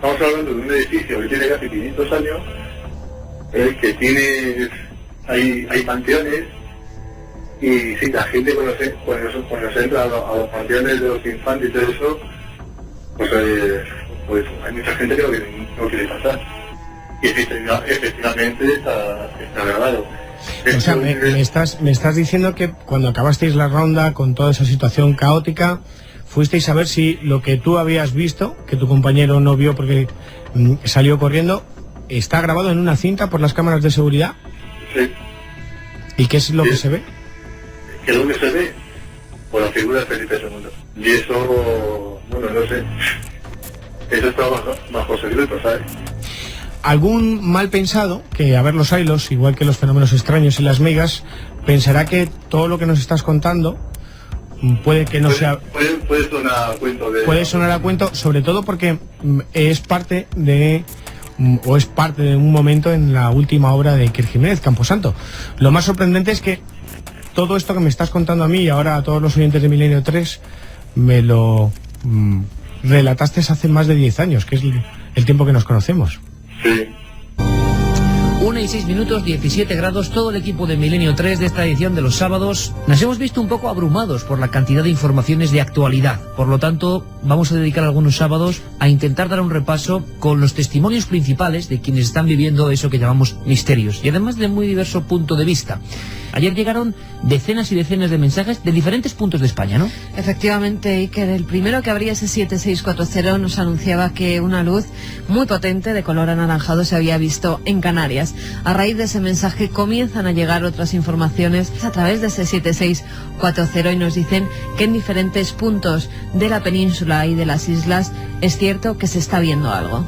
estamos hablando de un edificio que tiene casi 500 años, que tiene, hay panteones, y sí, la gente cuando se entra a los panteones de los infantes y todo eso, pues hay mucha gente que no quiere pasar. Y efectivamente está grabado. O sea, me estás diciendo que cuando acabasteis la ronda con toda esa situación caótica, fuisteis a ver si lo que tú habías visto, que tu compañero no vio porque salió corriendo, está grabado en una cinta por las cámaras de seguridad. Sí. ¿Y qué es lo que se ve? ¿Qué es lo que se ve? Por la figura de Felipe II. Y eso, bueno, no sé. Eso está bajo secreto, ¿sabes? Algún mal pensado, que a ver los hilos, igual que los fenómenos extraños y las megas, pensará que todo lo que nos estás contando puede que no sea... Puede sonar a cuento de... Puede sonar a cuento, sobre todo porque es parte de un momento en la última obra de Iker Jiménez, Camposanto. Lo más sorprendente es que todo esto que me estás contando a mí y ahora a todos los oyentes de Milenio 3 me lo relataste hace más de 10 años, que es el tiempo que nos conocemos. Sí. 1:06, 17 grados, todo el equipo de Milenio 3 de esta edición de los sábados. Nos hemos visto un poco abrumados por la cantidad de informaciones de actualidad. Por lo tanto, vamos a dedicar algunos sábados a intentar dar un repaso con los testimonios principales de quienes están viviendo eso que llamamos misterios, y además de muy diverso punto de vista. Ayer llegaron decenas y decenas de mensajes de diferentes puntos de España, ¿no? Efectivamente, Iker, el primero que abría ese 7640 nos anunciaba que una luz muy potente de color anaranjado se había visto en Canarias. A raíz de ese mensaje comienzan a llegar otras informaciones a través de ese 7640 y nos dicen que en diferentes puntos de la península y de las islas es cierto que se está viendo algo.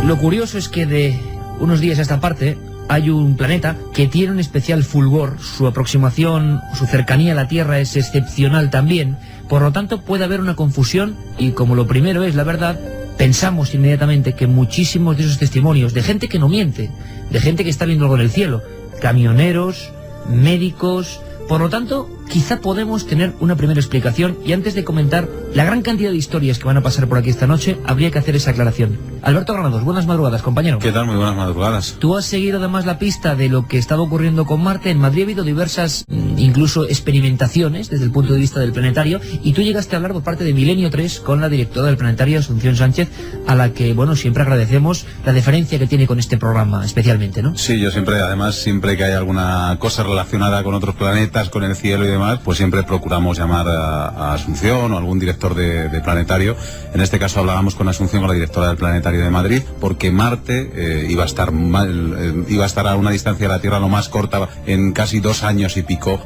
Lo curioso es que de unos días a esta parte hay un planeta que tiene un especial fulgor, su aproximación, su cercanía a la Tierra es excepcional también, por lo tanto puede haber una confusión y como lo primero es la verdad, pensamos inmediatamente que muchísimos de esos testimonios de gente que no miente, de gente que está viendo algo en el cielo, camioneros, médicos, por lo tanto quizá podemos tener una primera explicación y antes de comentar la gran cantidad de historias que van a pasar por aquí esta noche, habría que hacer esa aclaración. Alberto Granados, buenas madrugadas, compañero. ¿Qué tal? Muy buenas madrugadas. Tú has seguido además la pista de lo que estaba ocurriendo con Marte. En Madrid ha habido diversas, incluso experimentaciones desde el punto de vista del planetario, y tú llegaste a hablar por parte de Milenio 3 con la directora del planetario, Asunción Sánchez, a la que, bueno, siempre agradecemos la deferencia que tiene con este programa, especialmente, ¿no? Sí, yo siempre, además, siempre que hay alguna cosa relacionada con otros planetas, con el cielo y demás, pues siempre procuramos llamar a Asunción o algún director de planetario. En este caso hablábamos con Asunción, con la directora del planetario de Madrid, porque Marte iba a estar a una distancia de la Tierra lo más corta en casi 2 años y pico.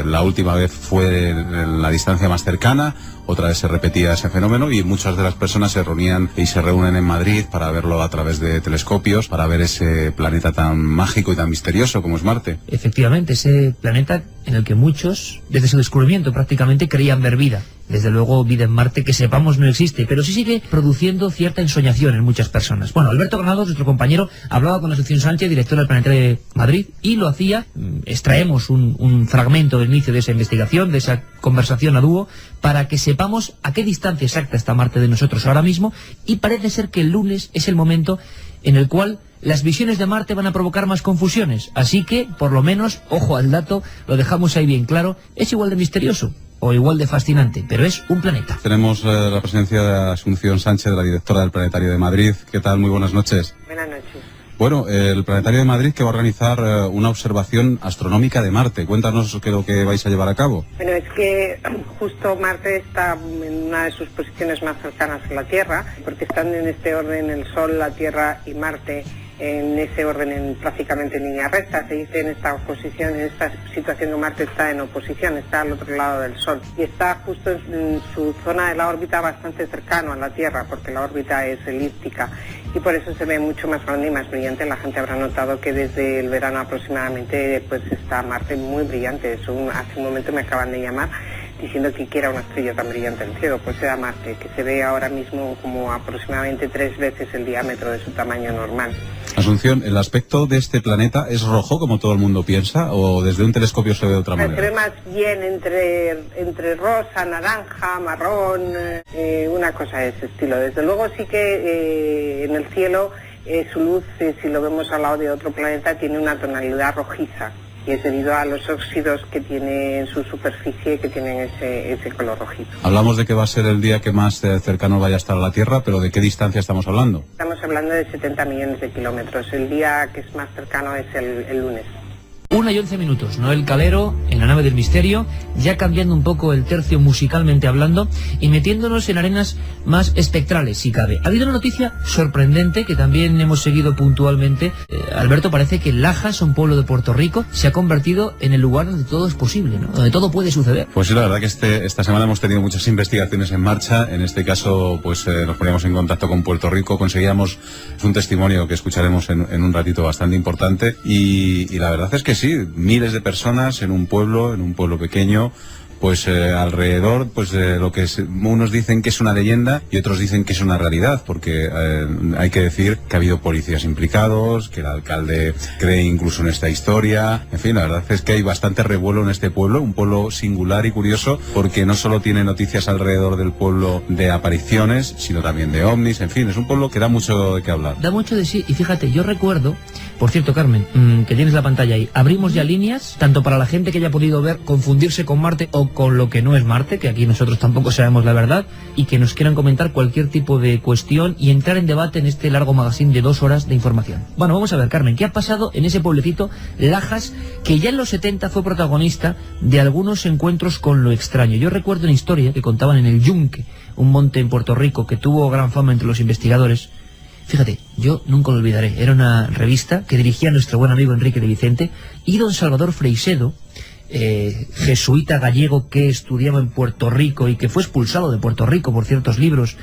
La última vez fue la distancia más cercana. Otra vez se repetía ese fenómeno y muchas de las personas se reunían y se reúnen en Madrid para verlo a través de telescopios, para ver ese planeta tan mágico y tan misterioso como es Marte. Efectivamente, ese planeta en el que muchos, desde su descubrimiento prácticamente, creían ver vida. Desde luego, vida en Marte, que sepamos, no existe, pero sí sigue produciendo cierta ensoñación en muchas personas. Bueno, Alberto Granados, nuestro compañero, hablaba con Asunción Sánchez, directora del Planetario de Madrid, y lo hacía, extraemos un fragmento del inicio de esa investigación, de esa conversación a dúo, para que sepamos a qué distancia exacta está Marte de nosotros ahora mismo, y parece ser que el lunes es el momento en el cual las visiones de Marte van a provocar más confusiones. Así que, por lo menos, ojo al dato, lo dejamos ahí bien claro, es igual de misterioso o igual de fascinante, pero es un planeta. Tenemos la presencia de Asunción Sánchez, la directora del Planetario de Madrid. ¿Qué tal? Muy buenas noches. Buenas noches. Bueno, el Planetario de Madrid que va a organizar una observación astronómica de Marte. Cuéntanos qué es lo que vais a llevar a cabo. Bueno, es que justo Marte está en una de sus posiciones más cercanas a la Tierra, porque están en este orden el Sol, la Tierra y Marte, en ese orden prácticamente en línea recta. Se dice en esta posición, en esta situación que Marte está en oposición, está al otro lado del Sol y está justo en su zona de la órbita bastante cercano a la Tierra, porque la órbita es elíptica y por eso se ve mucho más grande y más brillante. La gente habrá notado que desde el verano aproximadamente pues está Marte muy brillante. Eso hace un momento me acaban de llamar diciendo que era una estrella tan brillante en el cielo, pues era Marte, que se ve ahora mismo como aproximadamente 3 veces el diámetro de su tamaño normal. Asunción, ¿el aspecto de este planeta es rojo, como todo el mundo piensa, o desde un telescopio se ve de otra manera? Se ve más bien entre rosa, naranja, marrón, una cosa de ese estilo. Desde luego sí que en el cielo su luz, si lo vemos al lado de otro planeta, tiene una tonalidad rojiza. Y es debido a los óxidos que tiene en su superficie, que tienen ese color rojizo. Hablamos de que va a ser el día que más cercano vaya a estar a la Tierra, pero ¿de qué distancia estamos hablando? Estamos hablando de 70 millones de kilómetros. El día que es más cercano es el lunes. 1:11, Noel Calero en la nave del misterio, ya cambiando un poco el tercio musicalmente hablando y metiéndonos en arenas más espectrales, si cabe. Ha habido una noticia sorprendente que también hemos seguido puntualmente. Alberto, parece que Lajas, un pueblo de Puerto Rico, se ha convertido en el lugar donde todo es posible, ¿no? Donde todo puede suceder. Pues sí, la verdad que esta semana hemos tenido muchas investigaciones en marcha. En este caso, pues nos poníamos en contacto con Puerto Rico, conseguíamos un testimonio que escucharemos en un ratito bastante importante y la verdad es que sí, miles de personas en un pueblo pequeño, pues alrededor, pues lo que unos dicen que es una leyenda y otros dicen que es una realidad, porque hay que decir que ha habido policías implicados, que el alcalde cree incluso en esta historia. En fin, la verdad es que hay bastante revuelo en este pueblo, un pueblo singular y curioso, porque no solo tiene noticias alrededor del pueblo de apariciones, sino también de ovnis. En fin, es un pueblo que da mucho de qué hablar. Da mucho de sí, y fíjate, yo recuerdo, por cierto, Carmen, que tienes la pantalla ahí, abrimos ya líneas, tanto para la gente que haya podido ver, confundirse con Marte o con lo que no es Marte, que aquí nosotros tampoco sabemos la verdad, y que nos quieran comentar cualquier tipo de cuestión y entrar en debate en este largo magazine de 2 horas de información. Bueno, vamos a ver, Carmen, ¿qué ha pasado en ese pueblecito Lajas, que ya en los 70 fue protagonista de algunos encuentros con lo extraño? Yo recuerdo una historia que contaban en el Yunque, un monte en Puerto Rico que tuvo gran fama entre los investigadores. Fíjate, yo nunca lo olvidaré. Era una revista que dirigía nuestro buen amigo Enrique de Vicente y don Salvador Freixedo, jesuita gallego que estudiaba en Puerto Rico y que fue expulsado de Puerto Rico por ciertos libros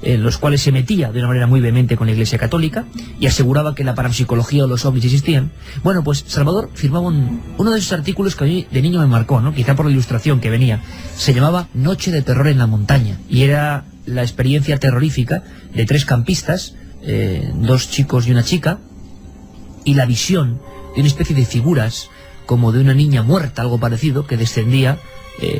en los cuales se metía de una manera muy vehemente con la Iglesia Católica y aseguraba que la parapsicología o los ovnis existían. Bueno, pues Salvador firmaba uno de esos artículos que a mí de niño me marcó, ¿no? Quizá por la ilustración que venía. Se llamaba Noche de terror en la montaña y era la experiencia terrorífica de 3 campistas, 2 chicos y una chica, y la visión de una especie de figuras como de una niña muerta, algo parecido, que descendía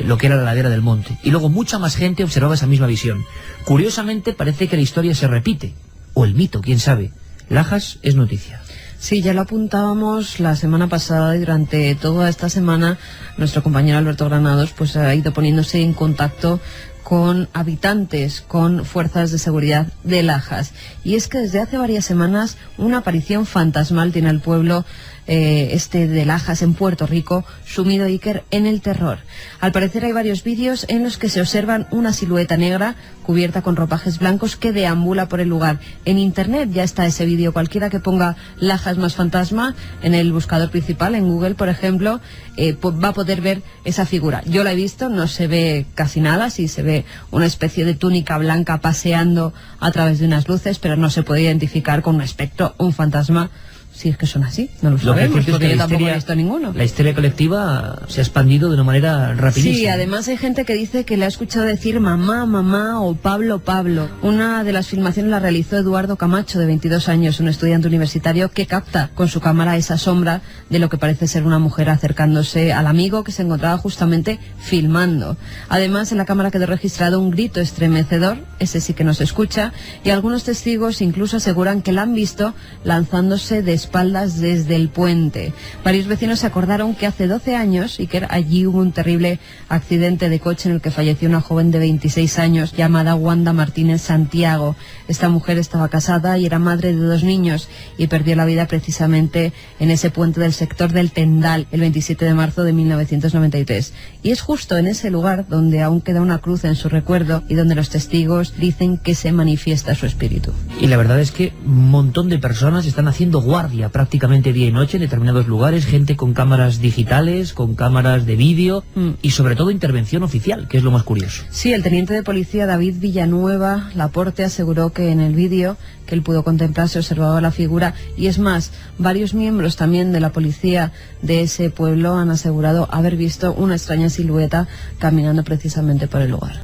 lo que era la ladera del monte. Y luego mucha más gente observaba esa misma visión. Curiosamente parece que la historia se repite, o el mito, quién sabe. Lajas es noticia. Sí, ya lo apuntábamos la semana pasada y durante toda esta semana nuestro compañero Alberto Granados pues ha ido poniéndose en contacto con habitantes, con fuerzas de seguridad de Lajas. Y es que desde hace varias semanas una aparición fantasmal tiene al pueblo de Lajas en Puerto Rico, sumido Iker en el terror. Al parecer hay varios vídeos en los que se observan una silueta negra cubierta con ropajes blancos que deambula por el lugar. En internet ya está ese vídeo, cualquiera que ponga Lajas más fantasma en el buscador principal, en Google por ejemplo, va a poder ver esa figura. Yo la he visto, no se ve casi nada, sí se ve una especie de túnica blanca paseando a través de unas luces, pero no se puede identificar con un espectro, un fantasma. Si es que son así, no lo sabemos, porque yo tampoco he visto ninguno. La histeria colectiva se ha expandido de una manera rapidísima. Sí, además hay gente que dice que le ha escuchado decir mamá, mamá o Pablo, Pablo. Una de las filmaciones la realizó Eduardo Camacho, de 22 años, un estudiante universitario que capta con su cámara esa sombra de lo que parece ser una mujer acercándose al amigo que se encontraba justamente filmando. Además, en la cámara quedó registrado un grito estremecedor, ese sí que no se escucha, y algunos testigos incluso aseguran que la han visto lanzándose de espaldas desde el puente. Varios vecinos se acordaron que hace 12 años y que allí hubo un terrible accidente de coche en el que falleció una joven de 26 años llamada Wanda Martínez Santiago. Esta mujer estaba casada y era madre de 2 niños y perdió la vida precisamente en ese puente del sector del Tendal el 27 de marzo de 1993. Y es justo en ese lugar donde aún queda una cruz en su recuerdo y donde los testigos dicen que se manifiesta su espíritu. Y la verdad es que un montón de personas están haciendo guardia guardia prácticamente día y noche en determinados lugares, gente con cámaras digitales, con cámaras de vídeo y sobre todo intervención oficial, que es lo más curioso. Sí, el teniente de policía David Villanueva Laporte aseguró que en el vídeo que él pudo contemplar se observaba la figura, y es más, varios miembros también de la policía de ese pueblo han asegurado haber visto una extraña silueta caminando precisamente por el lugar.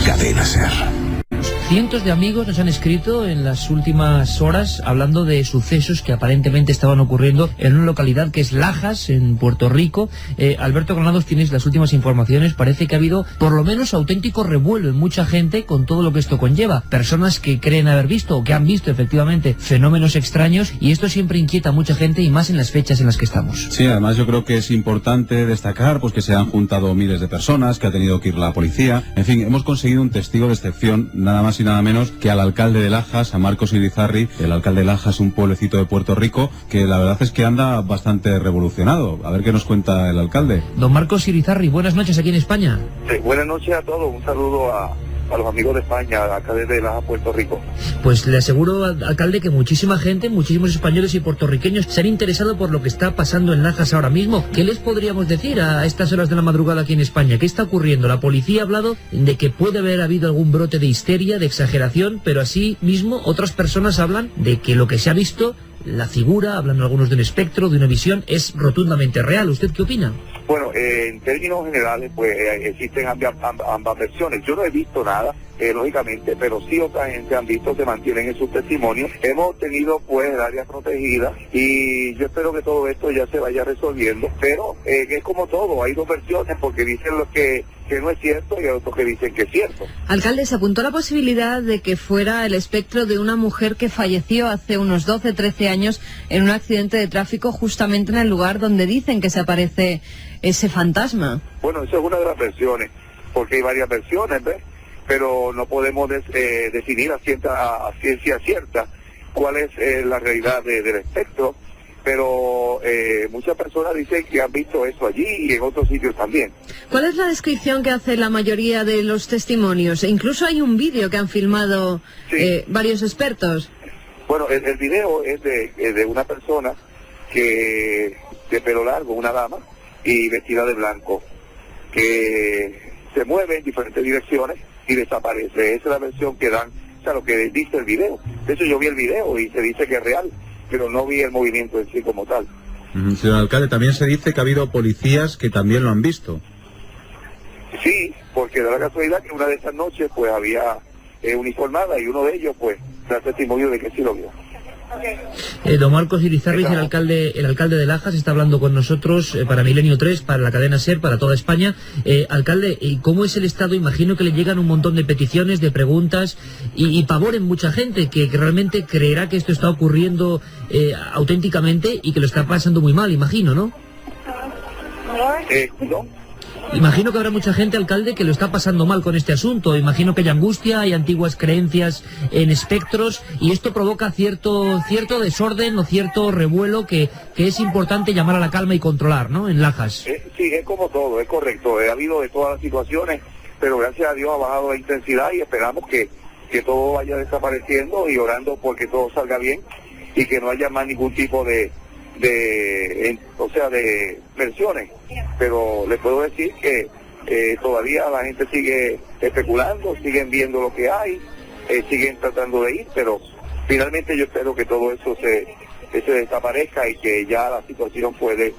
Cadena Ser. Cientos de amigos nos han escrito en las últimas horas hablando de sucesos que aparentemente estaban ocurriendo en una localidad que es Lajas, en Puerto Rico. Alberto Granados, tienes las últimas informaciones. Parece que ha habido por lo menos auténtico revuelo en mucha gente con todo lo que esto conlleva. Personas que creen haber visto o que han visto efectivamente fenómenos extraños, y esto siempre inquieta a mucha gente, y más en las fechas en las que estamos. Sí, además yo creo que es importante destacar pues que se han juntado miles de personas, que ha tenido que ir la policía. En fin, hemos conseguido un testigo de excepción, nada más y nada menos que al alcalde de Lajas, a Marcos Irizarry. El alcalde de Lajas, un pueblecito de Puerto Rico, que la verdad es que anda bastante revolucionado. A ver qué nos cuenta el alcalde. Don Marcos Irizarry, buenas noches aquí en España. Sí, buenas noches a todos, un saludo a los amigos de España, acá desde Lajas, Puerto Rico. Pues le aseguro, alcalde, que muchísima gente, muchísimos españoles y puertorriqueños se han interesado por lo que está pasando en Lajas ahora mismo. ¿Qué les podríamos decir a estas horas de la madrugada aquí en España? ¿Qué está ocurriendo? La policía ha hablado de que puede haber habido algún brote de histeria, de exageración, pero así mismo otras personas hablan de que lo que se ha visto, la figura, hablan algunos de un espectro, de una visión, es rotundamente real. ¿Usted qué opina? Bueno, en términos generales, pues existen ambas versiones. Yo no he visto nada, lógicamente, pero sí otra gente han visto, se mantienen en sus testimonios. Hemos tenido, pues, el área protegida, y yo espero que todo esto ya se vaya resolviendo, pero es como todo, hay dos versiones, porque dicen lo que no es cierto y hay otros que dicen que es cierto. Alcalde, se apuntó la posibilidad de que fuera el espectro de una mujer que falleció hace unos 12, 13 años en un accidente de tráfico justamente en el lugar donde dicen que se aparece ese fantasma. Bueno, eso es una de las versiones, porque hay varias versiones, ¿ves? Pero no podemos definir a ciencia cierta cuál es la realidad del espectro, pero muchas personas dicen que han visto eso allí y en otros sitios también. ¿Cuál es la descripción que hace la mayoría de los testimonios? E incluso hay un vídeo que han filmado varios expertos. Bueno, el video es de una persona que de pelo largo, una dama, y vestida de blanco, que se mueve en diferentes direcciones y desaparece. Esa es la versión que dan, o sea, lo que dice el video. De hecho, yo vi el video y se dice que es real, pero no vi el movimiento en sí como tal. Señor alcalde, también se dice que ha habido policías que también lo han visto. Sí, porque da la casualidad que una de esas noches pues había uniformada, y uno de ellos pues da testimonio de que sí lo vio. Don Marcos Irizarry, el alcalde de Lajas, está hablando con nosotros para Milenio 3, para la cadena SER, para toda España. Alcalde, ¿cómo es el estado? Imagino que le llegan un montón de peticiones, de preguntas y pavor en mucha gente que realmente creerá que esto está ocurriendo auténticamente y que lo está pasando muy mal, imagino, ¿no? ¿No? Imagino que habrá mucha gente, alcalde, que lo está pasando mal con este asunto. Imagino que hay angustia, hay antiguas creencias en espectros, y esto provoca cierto desorden o cierto revuelo que es importante llamar a la calma y controlar, ¿no?, en Lajas. Sí, es como todo, es correcto. Ha habido de todas las situaciones, pero gracias a Dios ha bajado la intensidad y esperamos que todo vaya desapareciendo, y orando porque todo salga bien y que no haya más ningún tipo de versiones. Pero le puedo decir que todavía la gente sigue especulando, siguen viendo lo que hay, siguen tratando de ir, pero finalmente yo espero que todo eso se desaparezca y que ya la situación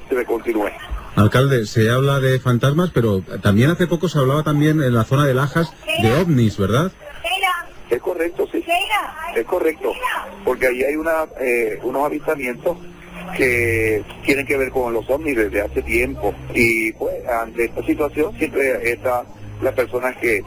se continúe. Alcalde, se habla de fantasmas, pero también hace poco se hablaba también en la zona de Lajas de ovnis, ¿verdad? Es correcto, sí. Es correcto, porque ahí hay unos avistamientos que tienen que ver con los ovnis desde hace tiempo, y pues ante esta situación siempre está las personas que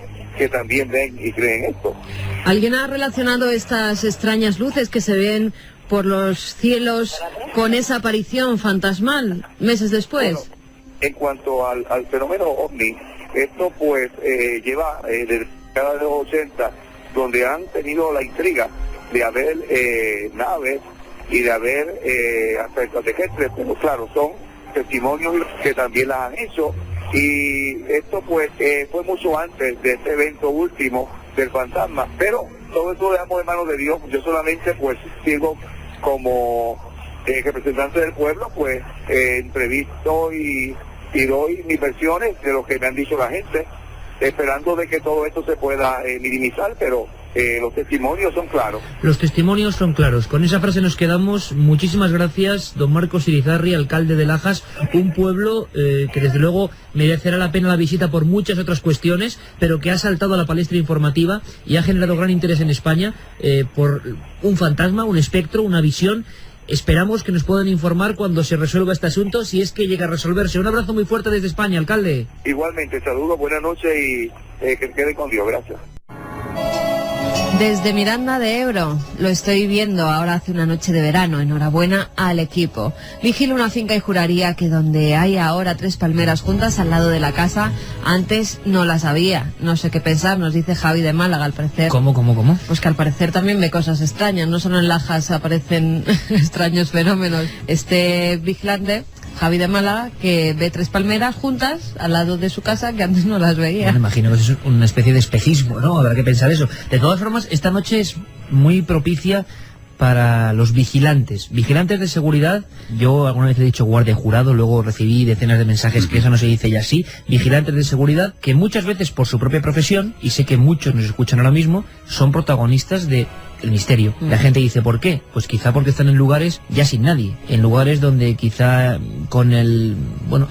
también ven y creen esto. ¿Alguien ha relacionado estas extrañas luces que se ven por los cielos con esa aparición fantasmal meses después? Bueno, en cuanto al fenómeno ovni, esto pues lleva desde la década de los 80, donde han tenido la intriga de haber naves y de haber hasta extraterrestres, pero claro, son testimonios que también las han hecho, y esto pues fue mucho antes de este evento último del fantasma, pero todo eso lo dejamos en manos de Dios. Yo solamente pues sigo como representante del pueblo, pues entrevisto y doy mis versiones de lo que me han dicho la gente, esperando de que todo esto se pueda minimizar, pero los testimonios son claros. Los testimonios son claros. Con esa frase nos quedamos. Muchísimas gracias, don Marcos Irizarry, alcalde de Lajas, un pueblo que desde luego merecerá la pena la visita por muchas otras cuestiones, pero que ha saltado a la palestra informativa y ha generado gran interés en España por un fantasma, un espectro, una visión. Esperamos que nos puedan informar cuando se resuelva este asunto, si es que llega a resolverse. Un abrazo muy fuerte desde España, alcalde. Igualmente, saludos, buenas noches y que quede con Dios. Gracias. Desde Miranda de Ebro, lo estoy viendo ahora hace una noche de verano, enhorabuena al equipo. Vigilo una finca y juraría que donde hay ahora 3 palmeras juntas al lado de la casa, antes no las había. No sé qué pensar, nos dice Javi de Málaga, al parecer. ¿Cómo? Pues que al parecer también ve cosas extrañas, no solo en Lajas aparecen extraños fenómenos. Este vigilante, Javi de Málaga, que ve 3 palmeras juntas al lado de su casa que antes no las veía. Me imagino que eso es una especie de espejismo, ¿no? Habrá que pensar eso. De todas formas, esta noche es muy propicia para los vigilantes de seguridad. Yo alguna vez he dicho guardia jurado, luego recibí decenas de mensajes que eso no se dice ya así. Vigilantes de seguridad que muchas veces por su propia profesión, y sé que muchos nos escuchan ahora mismo, son protagonistas de el misterio. La gente dice, ¿por qué? Pues quizá porque están en lugares ya sin nadie, en lugares donde quizá con el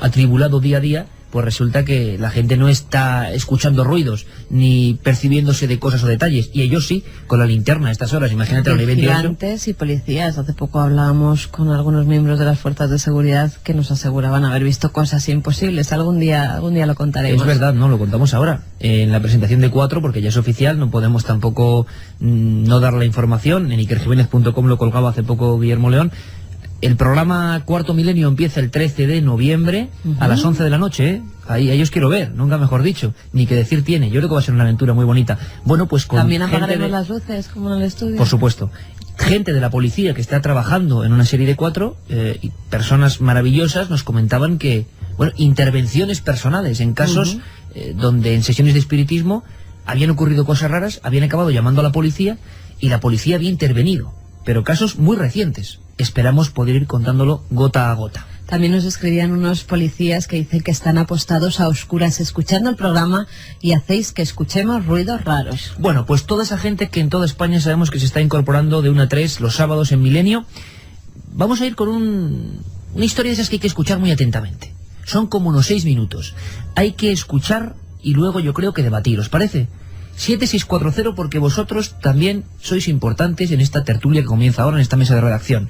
atribulado día a día, pues resulta que la gente no está escuchando ruidos ni percibiéndose de cosas o detalles, y ellos sí, con la linterna a estas horas. Imagínate la vigilantes y policías. Hace poco hablábamos con algunos miembros de las fuerzas de seguridad que nos aseguraban haber visto cosas imposibles. Algún día lo contaremos. Es verdad, no, lo contamos ahora en la presentación de 4, porque ya es oficial, no podemos tampoco no dar la información. En ikerjiménez.com lo colgaba hace poco Guillermo León. El programa Cuarto Milenio empieza el 13 de noviembre a las 11 de la noche, ¿eh? Ahí os quiero ver, nunca mejor dicho, ni que decir tiene. Yo creo que va a ser una aventura muy bonita. Bueno, pues con también apagaremos las luces, como en el estudio. Por supuesto. Gente de la policía que está trabajando en una serie de 4, y personas maravillosas nos comentaban que, intervenciones personales en casos donde en sesiones de espiritismo habían ocurrido cosas raras, habían acabado llamando a la policía y la policía había intervenido. Pero casos muy recientes. Esperamos poder ir contándolo gota a gota. También nos escribían unos policías que dicen que están apostados a oscuras escuchando el programa y hacéis que escuchemos ruidos raros. Bueno, pues toda esa gente que en toda España sabemos que se está incorporando de 1 a 3 los sábados en Milenio, vamos a ir con una historia de esas que hay que escuchar muy atentamente. Son como unos 6 minutos. Hay que escuchar y luego yo creo que debatir, ¿os parece? 7640, porque vosotros también sois importantes en esta tertulia que comienza ahora en esta mesa de redacción.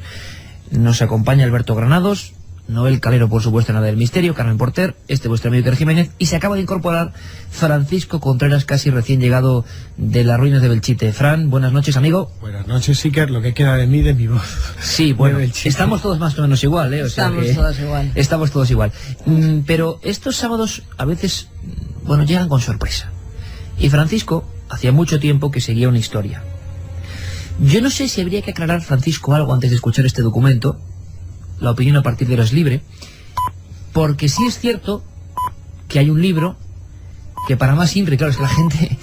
Nos acompaña Alberto Granados, Noel Calero, por supuesto, Nada del Misterio, Carmen Porter, vuestro amigo Iker Jiménez, y se acaba de incorporar Francisco Contreras, casi recién llegado de las ruinas de Belchite. Fran, buenas noches, amigo. Buenas noches, Iker, lo que queda de mí, de mi voz. Sí, bueno, estamos todos más o menos igual, ¿eh? Estamos todos igual. Pero estos sábados a veces, llegan con sorpresa. Y Francisco hacía mucho tiempo que seguía una historia. Yo no sé si habría que aclarar, Francisco, algo antes de escuchar este documento. La opinión a partir de ahora es libre. Porque sí es cierto que hay un libro que para más siempre, claro, es que la gente,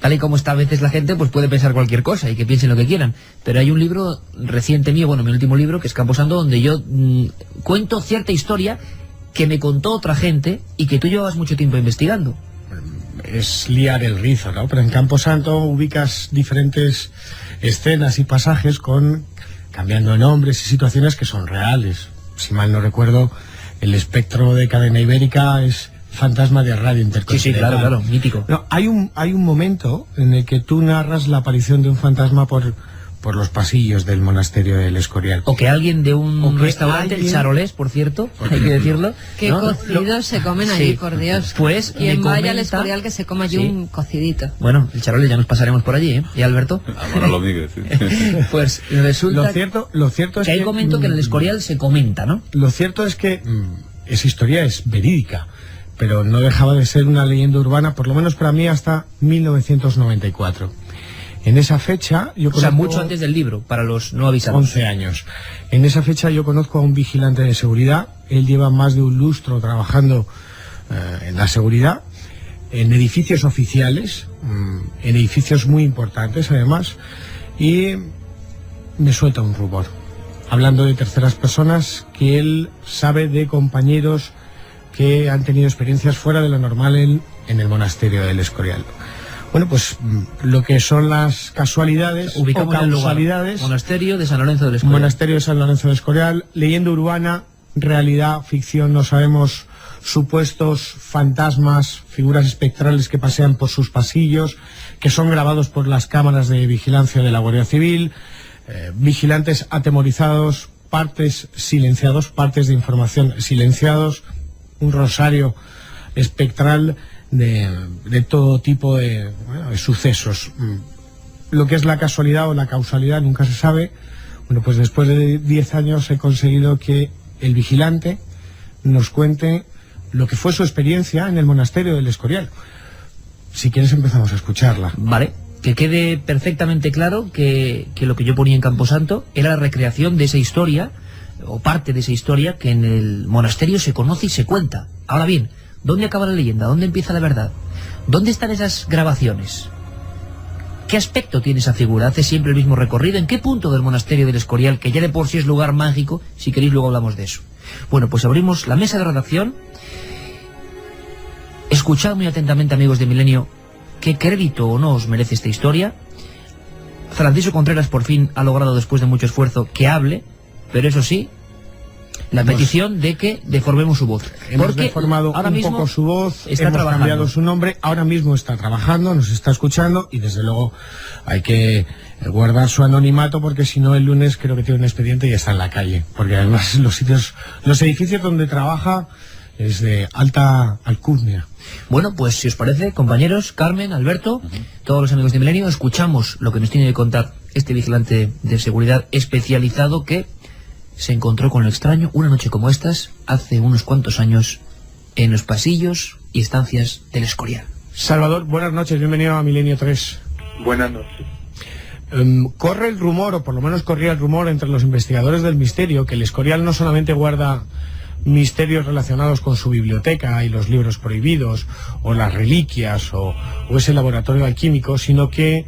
tal y como está a veces la gente, pues puede pensar cualquier cosa y que piensen lo que quieran. Pero hay un libro reciente mío, mi último libro, que es Camposanto, donde yo cuento cierta historia que me contó otra gente y que tú llevabas mucho tiempo investigando. Es liar el rizo, ¿no? Pero en Camposanto ubicas diferentes escenas y pasajes cambiando nombres y situaciones que son reales. Si mal no recuerdo, el espectro de Cadena Ibérica es fantasma de Radio Intercontinental. Sí, claro, mítico. No, hay un momento en el que tú narras la aparición de un fantasma por los pasillos del monasterio del Escorial. O que alguien de un restaurante, el Charolés, por cierto, hay que decirlo. Qué cocidos se comen allí, por Dios. Pues quien vaya al Escorial que se coma allí un cocidito. Bueno, el Charolés ya nos pasaremos por allí, ¿eh? ¿Y Alberto? Ahora lo digo, sí. Pues resulta lo cierto es que hay un momento que en el Escorial se comenta, ¿no? Lo cierto es que esa historia es verídica, pero no dejaba de ser una leyenda urbana, por lo menos para mí, hasta 1994. En esa fecha yo conozco... O sea, mucho antes del libro, para los no avisados. 11 años. En esa fecha yo conozco a un vigilante de seguridad. Él lleva más de un lustro trabajando en la seguridad. en edificios oficiales, en edificios muy importantes además, y me suelta un rumor, hablando de terceras personas, que él sabe de compañeros que han tenido experiencias fuera de lo normal en el monasterio del Escorial. Bueno, pues lo que son las casualidades o causalidades. Monasterio de San Lorenzo del Escorial. Monasterio de San Lorenzo del Escorial, leyenda urbana, realidad, ficción, no sabemos, supuestos fantasmas, figuras espectrales que pasean por sus pasillos, que son grabados por las cámaras de vigilancia de la Guardia Civil, vigilantes atemorizados, partes silenciados, partes de información silenciados, un rosario espectral de todo tipo de sucesos. Lo que es la casualidad o la causalidad nunca se sabe. Bueno, pues después de 10 años he conseguido que el vigilante nos cuente lo que fue su experiencia en el monasterio del Escorial. Si quieres empezamos a escucharla. Vale, que quede perfectamente claro que lo que yo ponía en Camposanto era la recreación de esa historia, o parte de esa historia, que en el monasterio se conoce y se cuenta. Ahora bien, ¿dónde acaba la leyenda? ¿Dónde empieza la verdad? ¿Dónde están esas grabaciones? ¿Qué aspecto tiene esa figura? ¿Hace siempre el mismo recorrido? ¿En qué punto del monasterio del Escorial, que ya de por sí es lugar mágico? Si queréis luego hablamos de eso. Bueno, pues abrimos la mesa de redacción. Escuchad muy atentamente, amigos de Milenio, qué crédito o no os merece esta historia. Francisco Contreras por fin ha logrado, después de mucho esfuerzo, que hable, pero eso sí, la petición de que deformemos su voz. Hemos deformado un poco su voz, hemos cambiado su nombre, ahora mismo está trabajando, nos está escuchando, y desde luego hay que guardar su anonimato, porque si no el lunes creo que tiene un expediente y está en la calle, porque además los edificios donde trabaja es de alta alcurnia. Bueno, pues si os parece, compañeros, Carmen, Alberto, todos los amigos de Milenio, escuchamos lo que nos tiene que contar este vigilante de seguridad especializado que se encontró con lo extraño una noche como estas, hace unos cuantos años, en los pasillos y estancias del Escorial. Salvador, buenas noches, bienvenido a Milenio 3. Buenas noches. Corre el rumor, o por lo menos corría el rumor entre los investigadores del misterio, que el Escorial no solamente guarda misterios relacionados con su biblioteca y los libros prohibidos, o las reliquias, o ese laboratorio alquímico, sino que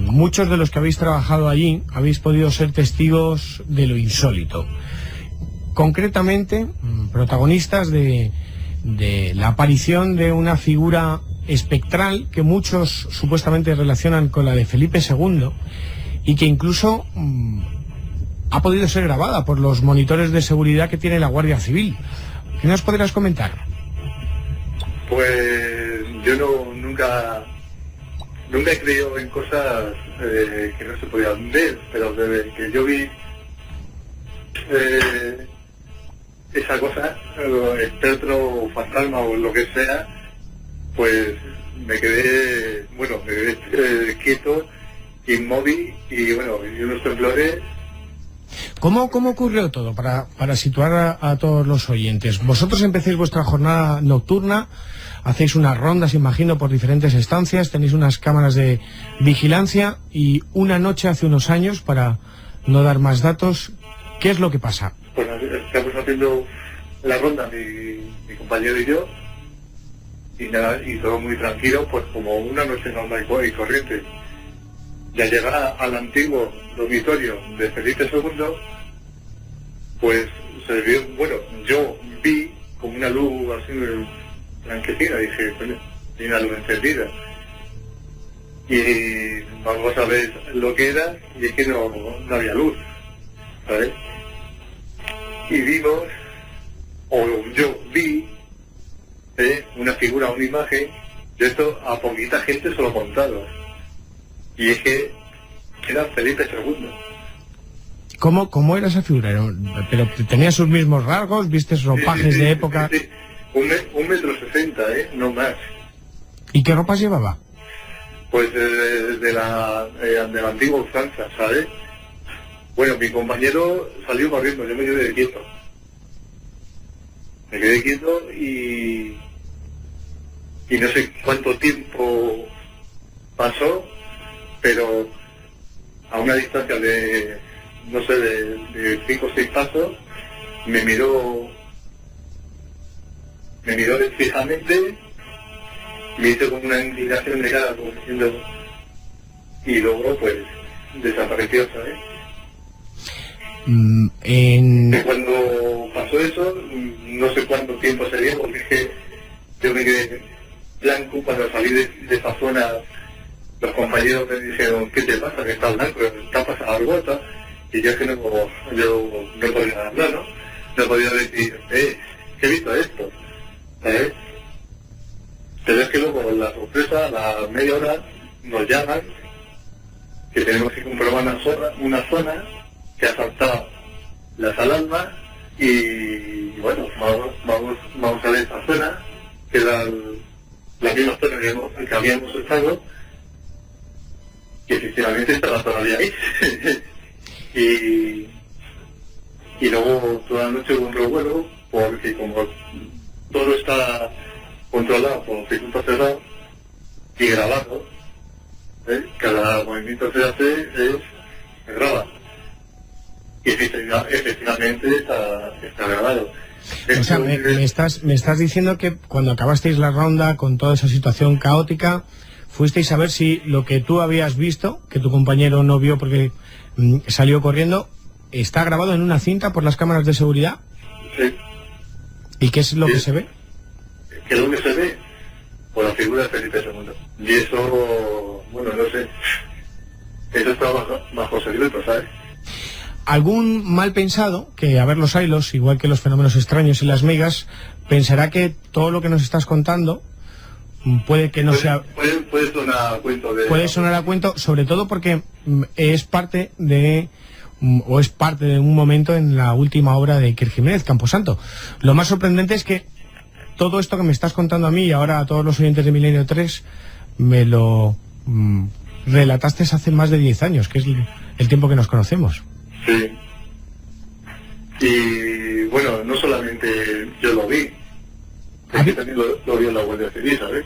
muchos de los que habéis trabajado allí habéis podido ser testigos de lo insólito. Concretamente, protagonistas de la aparición de una figura espectral que muchos supuestamente relacionan con la de Felipe II, y que incluso ha podido ser grabada por los monitores de seguridad que tiene la Guardia Civil. ¿Qué nos podrías comentar? Pues yo nunca he creído en cosas que no se podían ver, pero desde que yo vi esa cosa, espectro, fantasma o lo que sea, pues me quedé quieto, inmóvil, y bueno, y unos temblores. ¿Cómo ocurrió todo? Para situar a todos los oyentes. Vosotros empecéis vuestra jornada nocturna, hacéis unas rondas, imagino, por diferentes estancias, tenéis unas cámaras de vigilancia, y una noche hace unos años, para no dar más datos, ¿qué es lo que pasa? Pues estamos haciendo la ronda, mi compañero y yo, y nada, y todo muy tranquilo, pues como una noche normal y corriente. Y al llegar al antiguo dormitorio de Felipe II, pues se vio, bueno, yo vi como una luz así blanquecina, dije, bueno, hay una luz encendida. Y vamos a ver lo que era, y es que no había luz, ¿sabes? Y vimos, o yo vi, una figura, una imagen, de esto a poquita gente se lo contaron. Y es que era Felipe II. ¿Cómo era esa figura? ¿Pero tenía sus mismos rasgos? ¿Viste ropajes de época? Sí. 1,60 m, no más. ¿Y qué ropas llevaba? Pues de la antigua usanza, ¿sabes? Bueno, mi compañero salió corriendo, yo me quedé quieto. Me quedé quieto y no sé cuánto tiempo pasó, pero a una distancia de, no sé, de 5 o 6 pasos, me miró fijamente, me hizo como una inclinación de cara, como diciendo, y luego pues desapareció, ¿sabes? Que cuando pasó eso, no sé cuánto tiempo sería, porque es que yo me quedé blanco cuando salí de esa zona. Los compañeros me dijeron, ¿qué te pasa? Que estás blanco, ¿te ha pasado algo? Y yo es que no podía hablar, ¿no? No podía decir, que he visto esto, ¿sabes? Pero es que luego la sorpresa, a la media hora, nos llaman que tenemos que comprobar una zona que ha saltado las alarmas y bueno, vamos a ver esa zona, que era la misma zona que habíamos estado, que efectivamente estaba todavía ahí. y luego toda la noche hubo un revuelo, porque como todo está controlado por circuito cerrado y grabado, cada movimiento que se hace se graba. Y efectivamente está grabado. O sea, me estás diciendo que cuando acabasteis la ronda con toda esa situación caótica, fuisteis a ver si lo que tú habías visto, que tu compañero no vio porque salió corriendo, está grabado en una cinta por las cámaras de seguridad. Sí. ¿Y qué es lo que se ve? ¿Qué es lo que se ve? Por la figura de Felipe II. Y eso, bueno, no sé. Eso está bajo secreto, ¿sabes? Algún mal pensado, que a ver los hilos, igual que los fenómenos extraños y las migas, pensará que todo lo que nos estás contando puede que no sea... Puede sonar a cuento de... Puede sonar a cuento, sobre todo porque es parte de un momento en la última obra de Iker Jiménez, Camposanto. Lo más sorprendente es que todo esto que me estás contando a mí y ahora a todos los oyentes de Milenio 3 me lo relataste hace más de 10 años, que es el tiempo que nos conocemos. Sí. Y bueno, no solamente yo lo vi, es que también lo vio la Guardia Civil, ¿sabes?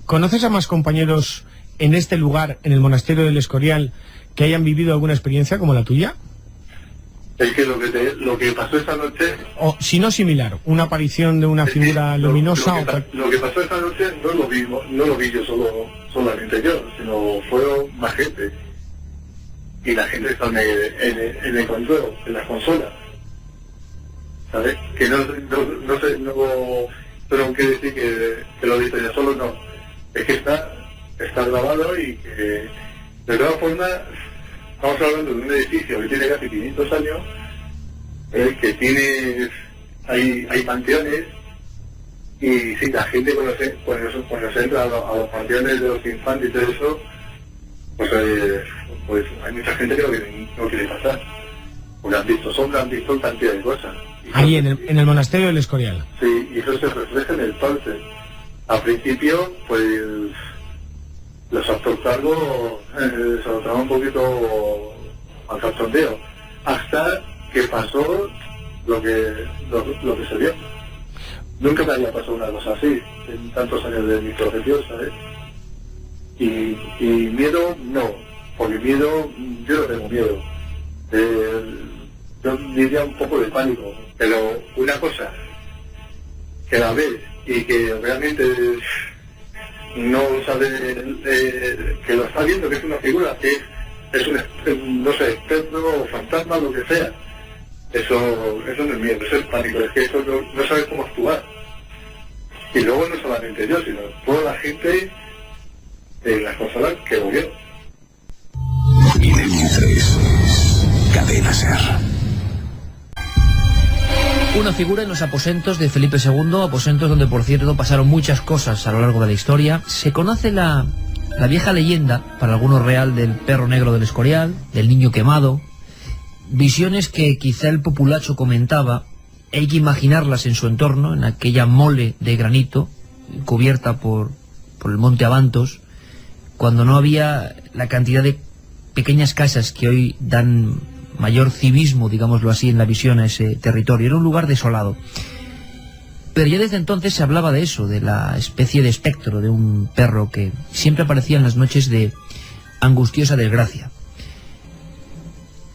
¿Conoces a más compañeros en este lugar, en el monasterio del Escorial, que hayan vivido alguna experiencia como la tuya? Es que lo que pasó esa noche... O, si no similar, una aparición de una figura luminosa... Lo que pasó esa noche no lo vi yo solamente yo, sino fueron más gente. Y la gente está en el control, en las consolas. ¿Sabes? Que no sé, pero que decir que lo he visto yo solo, no. Es que está grabado y que, de todas formas, estamos hablando de un edificio que tiene casi 500 años, que tiene, hay panteones, y sí, la gente cuando se entra a los panteones de los infantes y todo eso, pues hay mucha gente que no quiere pasar, porque han visto cantidad de cosas. Ahí en el monasterio del Escorial. Sí, y eso se refleja en el palce. Al principio, pues, los actos cargos se lo tomaban un poquito al cachondeo, hasta que pasó lo que se vio. Nunca me había pasado una cosa así, en tantos años de mi profesión, ¿sabes? Y miedo, no, porque miedo, yo no tengo miedo. Yo diría un poco de pánico, pero una cosa que la ves y que realmente no sabe, que lo está viendo, que es una figura, que es un, no sé, espectro o fantasma, lo que sea, eso no es miedo, eso es pánico, es que eso no sabes cómo actuar. Y luego no solamente yo, sino toda la gente de las consolas que lo vio. Milenio 3, Cadena SER. Una figura en los aposentos de Felipe II, aposentos donde, por cierto, pasaron muchas cosas a lo largo de la historia. Se conoce la vieja leyenda, para algunos real, del perro negro del Escorial, del niño quemado, visiones que quizá el populacho comentaba. Hay que imaginarlas en su entorno, en aquella mole de granito cubierta por el monte Abantos, cuando no había la cantidad de pequeñas casas que hoy dan mayor civismo, digámoslo así, en la visión a ese territorio. Era un lugar desolado. Pero ya desde entonces se hablaba de eso, de la especie de espectro de un perro que siempre aparecía en las noches de angustiosa desgracia.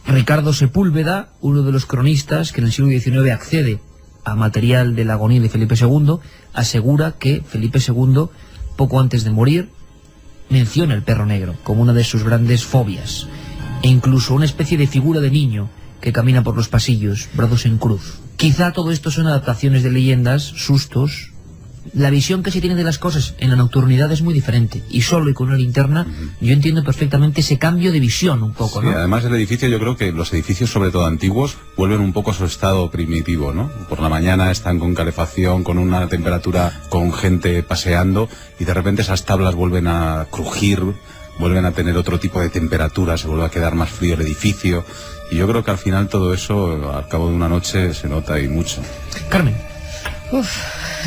Ricardo Sepúlveda, uno de los cronistas que en el siglo XIX accede a material de la agonía de Felipe II, asegura que Felipe II poco antes de morir, menciona el perro negro como una de sus grandes fobias, e incluso una especie de figura de niño que camina por los pasillos, brazos en cruz. Quizá todo esto son adaptaciones de leyendas, sustos. La visión que se tiene de las cosas en la nocturnidad es muy diferente, y solo y con una linterna yo entiendo perfectamente ese cambio de visión un poco, ¿no? Sí, además el edificio, yo creo que los edificios, sobre todo antiguos, vuelven un poco a su estado primitivo, ¿no? Por la mañana están con calefacción, con una temperatura, con gente paseando, y de repente esas tablas vuelven a crujir, vuelven a tener otro tipo de temperatura, se vuelve a quedar más frío el edificio, y yo creo que al final todo eso, al cabo de una noche, se nota y mucho. Carmen.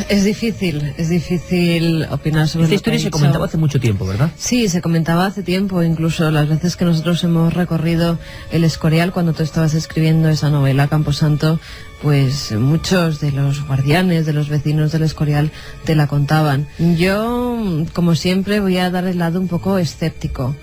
Es difícil opinar sobre esta historia. Se comentaba hace mucho tiempo, ¿verdad? Sí, se comentaba hace tiempo, incluso las veces que nosotros hemos recorrido el Escorial, cuando tú estabas escribiendo esa novela, Camposanto, pues muchos de los guardianes, de los vecinos del Escorial, te la contaban. Yo, como siempre, voy a dar el lado un poco escéptico.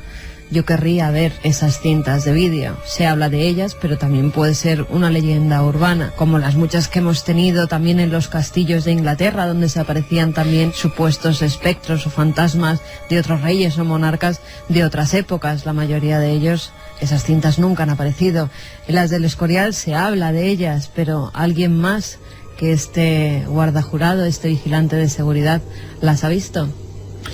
Yo querría ver esas cintas de vídeo. Se habla de ellas, pero también puede ser una leyenda urbana, como las muchas que hemos tenido también en los castillos de Inglaterra, donde se aparecían también supuestos espectros o fantasmas de otros reyes o monarcas de otras épocas. La mayoría de ellos, esas cintas nunca han aparecido. En las del Escorial se habla de ellas, pero alguien más que este guardajurado, este vigilante de seguridad, las ha visto.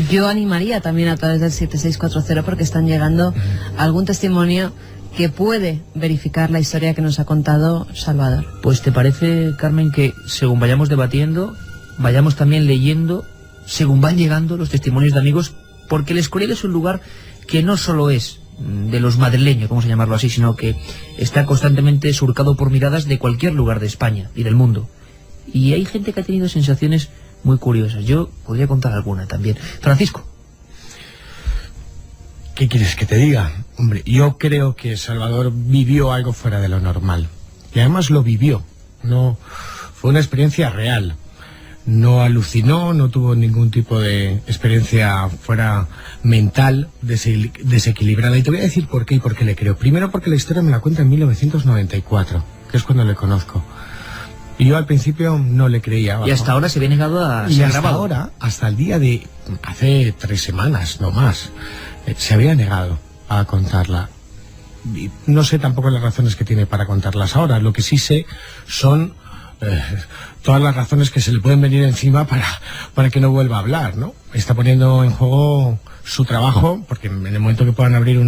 Yo animaría también a través del 7640, porque están llegando algún testimonio que puede verificar la historia que nos ha contado Salvador. Pues ¿te parece, Carmen, que según vayamos debatiendo, vayamos también leyendo, según van llegando los testimonios de amigos? Porque el Escorial es un lugar que no solo es de los madrileños, vamos a llamarlo así, sino que está constantemente surcado por miradas de cualquier lugar de España y del mundo. Y hay gente que ha tenido sensaciones muy curiosas. Yo podría contar alguna también. Francisco. ¿Qué quieres que te diga? Hombre, yo creo que Salvador vivió algo fuera de lo normal. Y además lo vivió. No, fue una experiencia real. No alucinó, no tuvo ningún tipo de experiencia fuera mental, desequilibrada. Y te voy a decir por qué y por qué le creo. Primero porque la historia me la cuenta en 1994, que es cuando le conozco. Y yo al principio no le creía. Y hasta ahora se ve negado a ser grabado. Y hasta ahora, hasta el día de hace 3 semanas, no más, se había negado a contarla. Y no sé tampoco las razones que tiene para contarlas ahora. Lo que sí sé son todas las razones que se le pueden venir encima para que no vuelva a hablar, ¿no? Está poniendo en juego su trabajo, porque en el momento que puedan abrir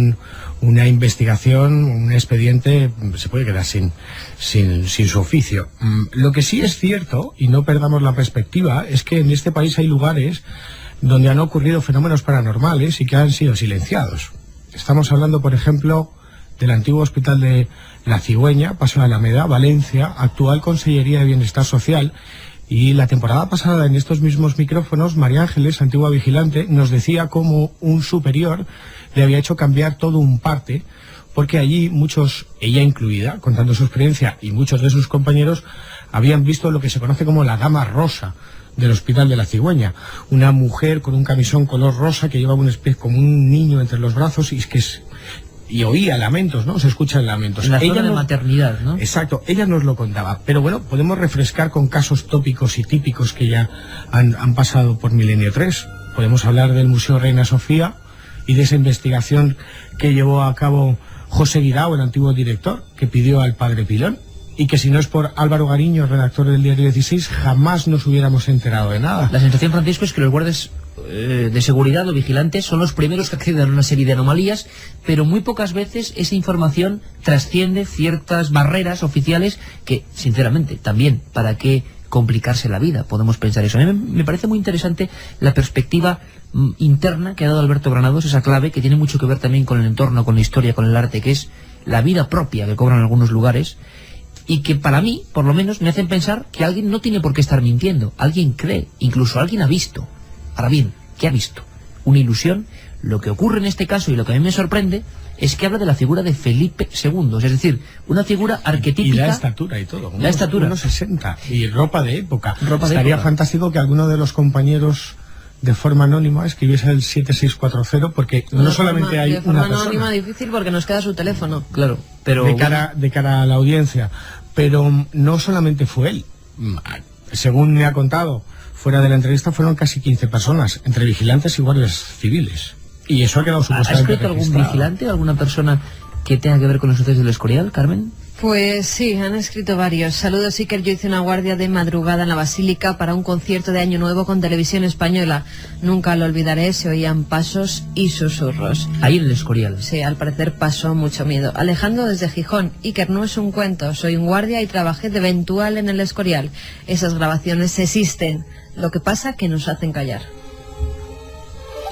una investigación, un expediente, se puede quedar sin su oficio. Lo que sí es cierto, y no perdamos la perspectiva, es que en este país hay lugares donde han ocurrido fenómenos paranormales y que han sido silenciados. Estamos hablando, por ejemplo, del antiguo hospital de La Cigüeña, Paso de Alameda, Valencia, actual Consellería de Bienestar Social. Y la temporada pasada, en estos mismos micrófonos, María Ángeles, antigua vigilante, nos decía cómo un superior le había hecho cambiar todo un parte, porque allí muchos, ella incluida, contando su experiencia, y muchos de sus compañeros, habían visto lo que se conoce como la Dama Rosa del Hospital de La Cigüeña. Una mujer con un camisón color rosa que llevaba una especie como un niño entre los brazos y oía lamentos, ¿no? Se escuchan lamentos. En la zona de maternidad, ¿no? Exacto, ella nos lo contaba. Pero bueno, podemos refrescar con casos tópicos y típicos que ya han pasado por Milenio 3. Podemos hablar del Museo Reina Sofía y de esa investigación que llevó a cabo José Guirao, el antiguo director, que pidió al padre Pilón, y que si no es por Álvaro Gariño, redactor del Diario 16, jamás nos hubiéramos enterado de nada. La sensación, Francisco, es que los guardias de seguridad o vigilantes son los primeros que acceden a una serie de anomalías, pero muy pocas veces esa información trasciende ciertas barreras oficiales que, sinceramente, también, ¿para qué complicarse la vida? Podemos pensar eso. A mí me parece muy interesante la perspectiva interna que ha dado Alberto Granados, esa clave que tiene mucho que ver también con el entorno, con la historia, con el arte, que es la vida propia que cobran algunos lugares, y que para mí, por lo menos, me hacen pensar que alguien no tiene por qué estar mintiendo. Alguien cree, incluso alguien ha visto. Ahora bien, ¿qué ha visto? ¿Una ilusión? Lo que ocurre en este caso, y lo que a mí me sorprende, es que habla de la figura de Felipe II, es decir, una figura arquetípica. Y la estatura y todo. La estatura. Unos 60. Y ropa de época. Estaría fantástico que alguno de los compañeros de forma anónima escribiese el 7640, porque no solamente hay una persona. De forma anónima difícil porque nos queda su teléfono. Claro, pero de cara a la audiencia. Pero no solamente fue él. Según me ha contado, fuera de la entrevista fueron casi 15 personas, entre vigilantes y guardias civiles. Y eso ha quedado supuestamente ¿Ha escrito algún registrado. vigilante, alguna persona que tenga que ver con los sucesos del Escorial, Carmen? Pues sí, han escrito varios. Saludos, Iker. Yo hice una guardia de madrugada en la Basílica para un concierto de Año Nuevo con Televisión Española. Nunca lo olvidaré, se oían pasos y susurros. Ahí en el Escorial. Sí, al parecer pasó mucho miedo. Alejandro desde Gijón. Iker, no es un cuento. Soy un guardia y trabajé de eventual en el Escorial. Esas grabaciones existen. Lo que pasa que nos hacen callar.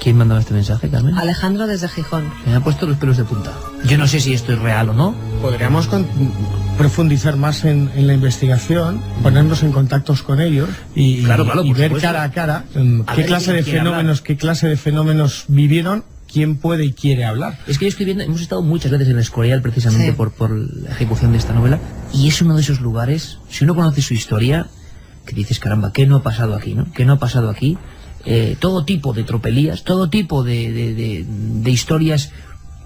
¿Quién mandaba este mensaje, Carmen? Alejandro desde Gijón. Me ha puesto los pelos de punta. Yo no sé si esto es real o no. Podríamos profundizar más en la investigación, ponernos en contactos con ellos y, Claro, y por ver supuesto. cara a cara A qué ver clase quién de quiere fenómenos vivieron, quién puede y quiere hablar. Es que yo estoy viendo, hemos estado muchas veces en el Escorial precisamente Sí. por la ejecución de esta novela, y es uno de esos lugares, si uno conoce su historia, que dices, caramba, ¿qué no ha pasado aquí, no? ¿Qué no ha pasado aquí? Todo tipo de tropelías, todo tipo de historias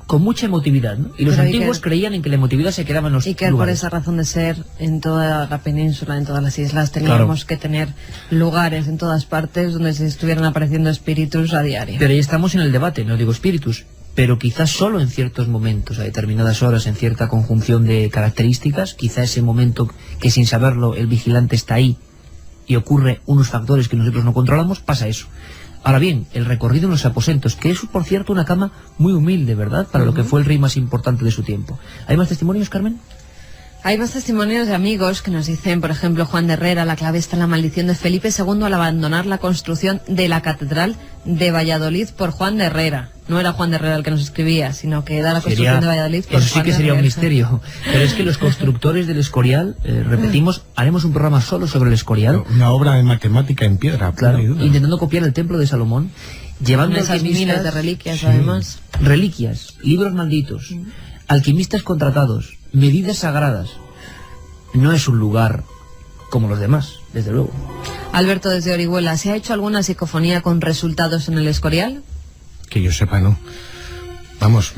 con mucha emotividad, ¿no? Y los Pero antiguos Iker, creían en que la emotividad se quedaba en los Iker, por lugares. esa razón de ser, en toda la península, en todas las islas, teníamos que tener lugares en todas partes donde se estuvieran apareciendo espíritus a diario. Pero ahí estamos en el debate, no digo espíritus, pero quizás solo en ciertos momentos, a determinadas horas, en cierta conjunción de características, quizá ese momento que sin saberlo el vigilante está ahí y ocurre unos factores que nosotros no controlamos, pasa eso. Ahora bien, el recorrido en los aposentos, que es, por cierto, una cama muy humilde, ¿verdad?, para lo que fue el rey más importante de su tiempo. ¿Hay más testimonios, Carmen? Hay más testimonios de amigos que nos dicen, por ejemplo, Juan de Herrera, la clave está en la maldición de Felipe II al abandonar la construcción de la Catedral de Valladolid por Juan de Herrera. No era Juan de Herrera el que nos escribía, sino que da la construcción de Valladolid por Eso sí Juan que de sería un Herrera. misterio. Pero es que los constructores del Escorial, repetimos, haremos un programa solo sobre el Escorial. Una obra de matemática en piedra, Claro, pura y dura. intentando copiar el templo de Salomón, llevando Con esas alquimistas, miles de reliquias, además. reliquias, libros malditos, alquimistas contratados, medidas sagradas. No es un lugar como los demás, desde luego. Alberto desde Orihuela, ¿se ha hecho alguna psicofonía con resultados en el Escorial? Que yo sepa, no. Vamos,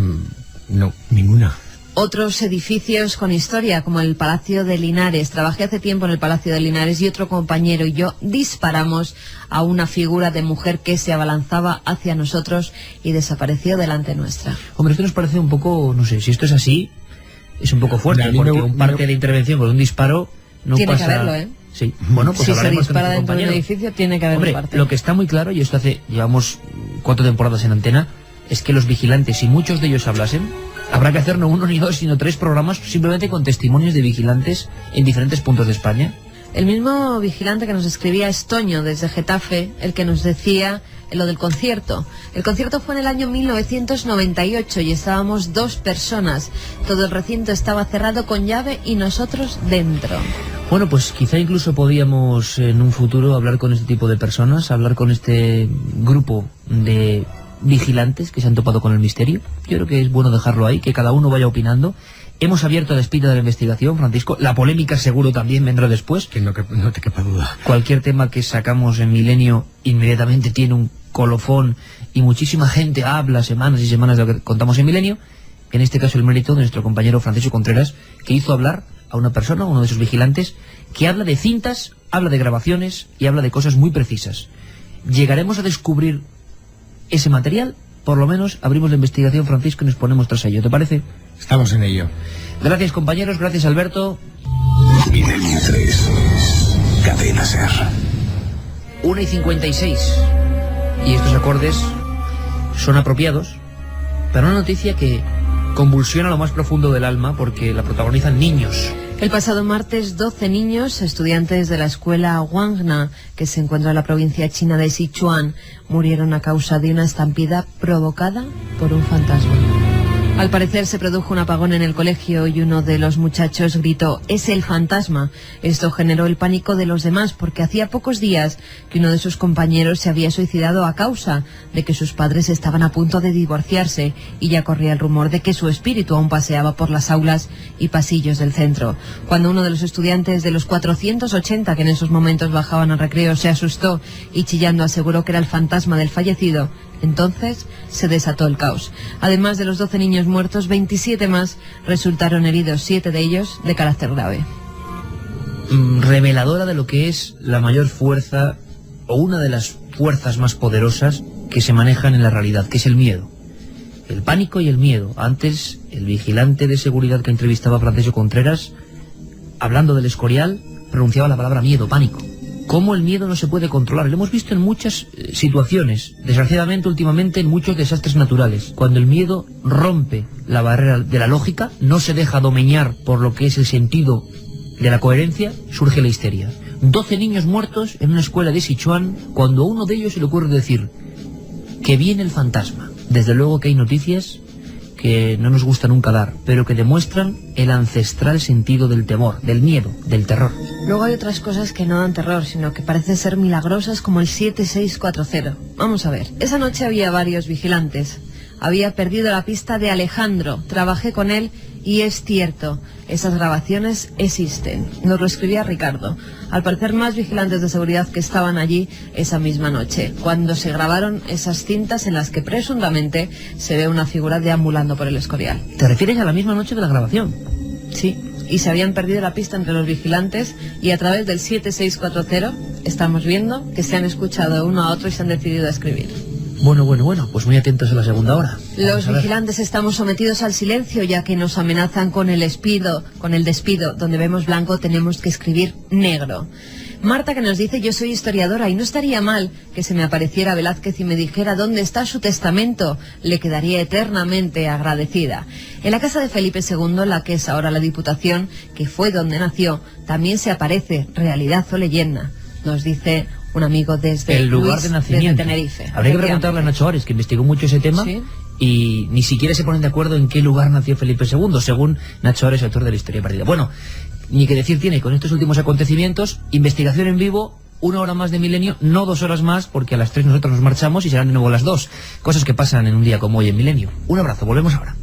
no, ninguna. Otros edificios con historia, como el Palacio de Linares. Trabajé hace tiempo en el Palacio de Linares y otro compañero y yo disparamos a una figura de mujer que se abalanzaba hacia nosotros y desapareció delante nuestra. Hombre, esto nos parece un poco, no sé, si esto es así, es un poco fuerte, A mí porque me- un parte de intervención con un disparo no Tiene pasa... que haberlo, ¿eh? Sí, bueno, pues si se hablaremos con dispara nuestro dentro de un compañero. edificio, tiene que haber Hombre, una parte. lo que está muy claro, y esto llevamos 4 temporadas en antena, es que los vigilantes, si muchos de ellos hablasen, habrá que hacer no 1 ni 2, sino 3 programas simplemente con testimonios de vigilantes en diferentes puntos de España. El mismo vigilante que nos escribía es Toño desde Getafe, el que nos decía lo del concierto. El concierto fue en el año 1998 y estábamos 2 personas. Todo el recinto estaba cerrado con llave y nosotros dentro. Bueno, pues quizá incluso podíamos en un futuro hablar con este tipo de personas, hablar con este grupo de vigilantes que se han topado con el misterio. Yo creo que es bueno dejarlo ahí, que cada uno vaya opinando. Hemos abierto la espina de la investigación, Francisco. La polémica seguro también vendrá después. Que no te quepa duda. Cualquier tema que sacamos en Milenio inmediatamente tiene un colofón y muchísima gente habla semanas y semanas de lo que contamos en Milenio. En este caso el mérito de nuestro compañero Francisco Contreras, que hizo hablar a una persona, uno de sus vigilantes, que habla de cintas, habla de grabaciones y habla de cosas muy precisas. ¿Llegaremos a descubrir ese material? Por lo menos abrimos la investigación, Francisco, y nos ponemos tras ello. ¿Te parece? Estamos en ello. Gracias, compañeros. Gracias, Alberto. Milenio 3. Cadena Ser. 1:56. Y estos acordes son apropiados para una noticia que convulsiona lo más profundo del alma porque la protagonizan niños. El pasado martes, 12 niños, estudiantes de la escuela Wangna, que se encuentra en la provincia china de Sichuan, murieron a causa de una estampida provocada por un fantasma. Al parecer se produjo un apagón en el colegio y uno de los muchachos gritó: «¡Es el fantasma!». Esto generó el pánico de los demás porque hacía pocos días que uno de sus compañeros se había suicidado a causa de que sus padres estaban a punto de divorciarse y ya corría el rumor de que su espíritu aún paseaba por las aulas y pasillos del centro. Cuando uno de los estudiantes de los 480 que en esos momentos bajaban al recreo se asustó y chillando aseguró que era el fantasma del fallecido, entonces se desató el caos. Además de los 12 niños muertos, 27 más resultaron heridos, 7 de ellos de carácter grave. Reveladora de lo que es la mayor fuerza o una de las fuerzas más poderosas que se manejan en la realidad, que es el miedo. El pánico y el miedo. Antes, el vigilante de seguridad que entrevistaba a Francisco Contreras, hablando del Escorial, pronunciaba la palabra miedo, pánico. Cómo el miedo no se puede controlar. Lo hemos visto en muchas situaciones, desgraciadamente últimamente en muchos desastres naturales. Cuando el miedo rompe la barrera de la lógica, no se deja domeñar por lo que es el sentido de la coherencia, surge la histeria. 12 niños muertos en una escuela de Sichuan, cuando a uno de ellos se le ocurre decir que viene el fantasma. Desde luego que hay noticias que no nos gusta nunca dar, pero que demuestran el ancestral sentido del temor, del miedo, del terror. Luego hay otras cosas que no dan terror, sino que parecen ser milagrosas, como el 7640. Vamos a ver. Esa noche había varios vigilantes. Había perdido la pista de Alejandro. Trabajé con él y es cierto. Esas grabaciones existen. Nos lo escribía Ricardo. Al parecer más vigilantes de seguridad que estaban allí esa misma noche, cuando se grabaron esas cintas en las que presuntamente se ve una figura deambulando por el Escorial. ¿Te refieres a la misma noche de la grabación? Sí. Y se habían perdido la pista entre los vigilantes y a través del 7640 estamos viendo que se han escuchado uno a otro y se han decidido a escribir. Bueno, pues muy atentos a la segunda hora. Los vigilantes estamos sometidos al silencio, ya que nos amenazan con el despido. Donde vemos blanco tenemos que escribir negro. Marta, que nos dice: yo soy historiadora y no estaría mal que se me apareciera Velázquez y me dijera dónde está su testamento. Le quedaría eternamente agradecida. En la casa de Felipe II, la que es ahora la Diputación, que fue donde nació, también se aparece, realidad o leyenda. Nos dice un amigo desde el lugar de nacimiento. Desde Tenerife. Habría que preguntarle a Nacho Ares, que investigó mucho ese tema, ¿sí? Y ni siquiera se ponen de acuerdo en qué lugar nació Felipe II, según Nacho Ares, autor de la Historia Perdida. Bueno, ni que decir tiene con estos últimos acontecimientos, investigación en vivo, 1 hora más de Milenio, no 2 horas más, porque a las 3 nosotros nos marchamos y serán de nuevo las 2. Cosas que pasan en un día como hoy en Milenio. Un abrazo, volvemos ahora.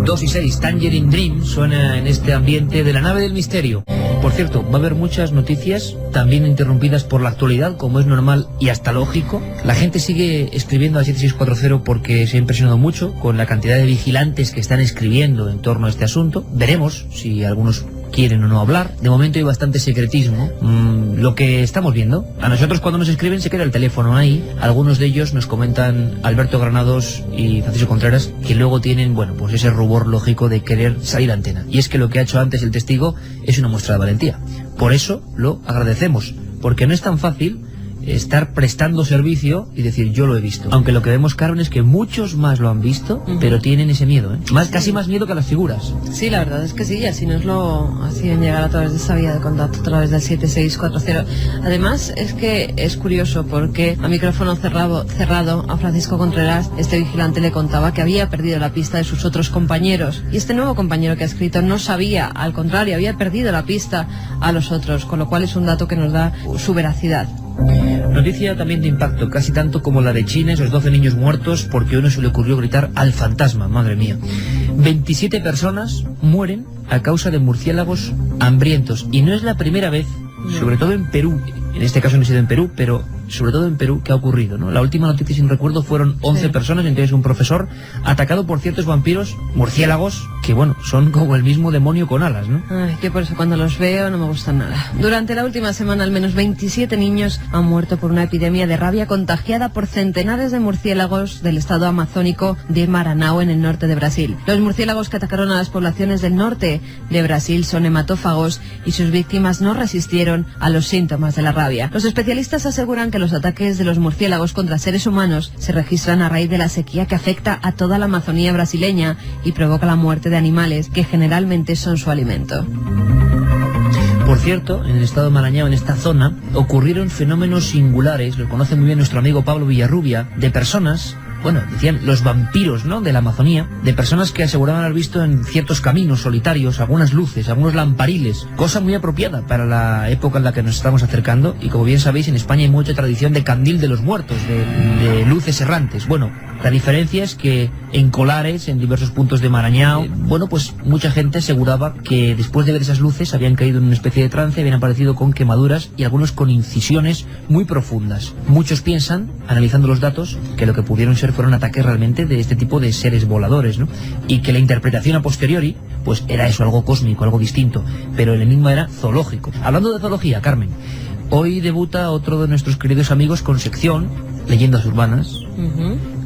2:06, Tangerine Dream suena en este ambiente de la nave del misterio. Por cierto, va a haber muchas noticias, también interrumpidas por la actualidad, como es normal y hasta lógico. La gente sigue escribiendo al 7640 porque se ha impresionado mucho con la cantidad de vigilantes que están escribiendo en torno a este asunto. Veremos si algunos quieren o no hablar. De momento hay bastante secretismo. Lo que estamos viendo, a nosotros cuando nos escriben se queda el teléfono ahí. Algunos de ellos nos comentan Alberto Granados y Francisco Contreras, que luego tienen, bueno, pues ese rubor lógico de querer salir a antena. Y es que lo que ha hecho antes el testigo es una muestra de valentía. Por eso lo agradecemos, porque no es tan fácil estar prestando servicio y decir yo lo he visto. Aunque lo que vemos, Carmen, es que muchos más lo han visto, pero tienen ese miedo, ¿eh? Casi más miedo que a las figuras. Sí, la verdad es que sí, y así nos lo hacían llegar a través de esa vía de contacto, a través del 7640. Además, es que es curioso porque a micrófono cerrado a Francisco Contreras, este vigilante le contaba que había perdido la pista de sus otros compañeros, y este nuevo compañero que ha escrito no sabía, al contrario, había perdido la pista a los otros, con lo cual es un dato que nos da su veracidad. Noticia también de impacto, casi tanto como la de China, esos 12 niños muertos porque a uno se le ocurrió gritar al fantasma, madre mía. 27 personas mueren a causa de murciélagos hambrientos, y no es la primera vez, sobre todo en Perú. En este caso no ha sido en Perú, pero sobre todo en Perú, que ha ocurrido, ¿no? La última noticia, sin recuerdo, fueron 11 personas, entre ellos un profesor, atacado por ciertos vampiros murciélagos que, bueno, son como el mismo demonio con alas, ¿no? Ay, que por eso cuando los veo no me gustan nada. Durante la última semana, al menos 27 niños han muerto por una epidemia de rabia contagiada por centenares de murciélagos del estado amazónico de Maranhão, en el norte de Brasil. Los murciélagos que atacaron a las poblaciones del norte de Brasil son hematófagos y sus víctimas no resistieron a los síntomas de la rabia. Los especialistas aseguran que los ataques de los murciélagos contra seres humanos se registran a raíz de la sequía que afecta a toda la Amazonía brasileña y provoca la muerte de animales que generalmente son su alimento. Por cierto, en el estado de Maranhão, en esta zona, ocurrieron fenómenos singulares, lo conoce muy bien nuestro amigo Pablo Villarrubia, de personas, bueno, decían los vampiros, ¿no?, de la Amazonía, de personas que aseguraban haber visto en ciertos caminos solitarios algunas luces, algunos lampariles, cosa muy apropiada para la época en la que nos estamos acercando, y como bien sabéis, en España hay mucha tradición de candil de los muertos, de luces errantes. Bueno, la diferencia es que en Colares, en diversos puntos de Maranhão, bueno, pues mucha gente aseguraba que después de ver esas luces habían caído en una especie de trance, habían aparecido con quemaduras y algunos con incisiones muy profundas. Muchos piensan, analizando los datos, que lo que pudieron ser fueron ataques realmente de este tipo de seres voladores, ¿no? Y que la interpretación a posteriori, pues era eso, algo cósmico, algo distinto, pero el enigma era zoológico. Hablando de zoología, Carmen, Hoy debuta otro de nuestros queridos amigos con sección Leyendas Urbanas.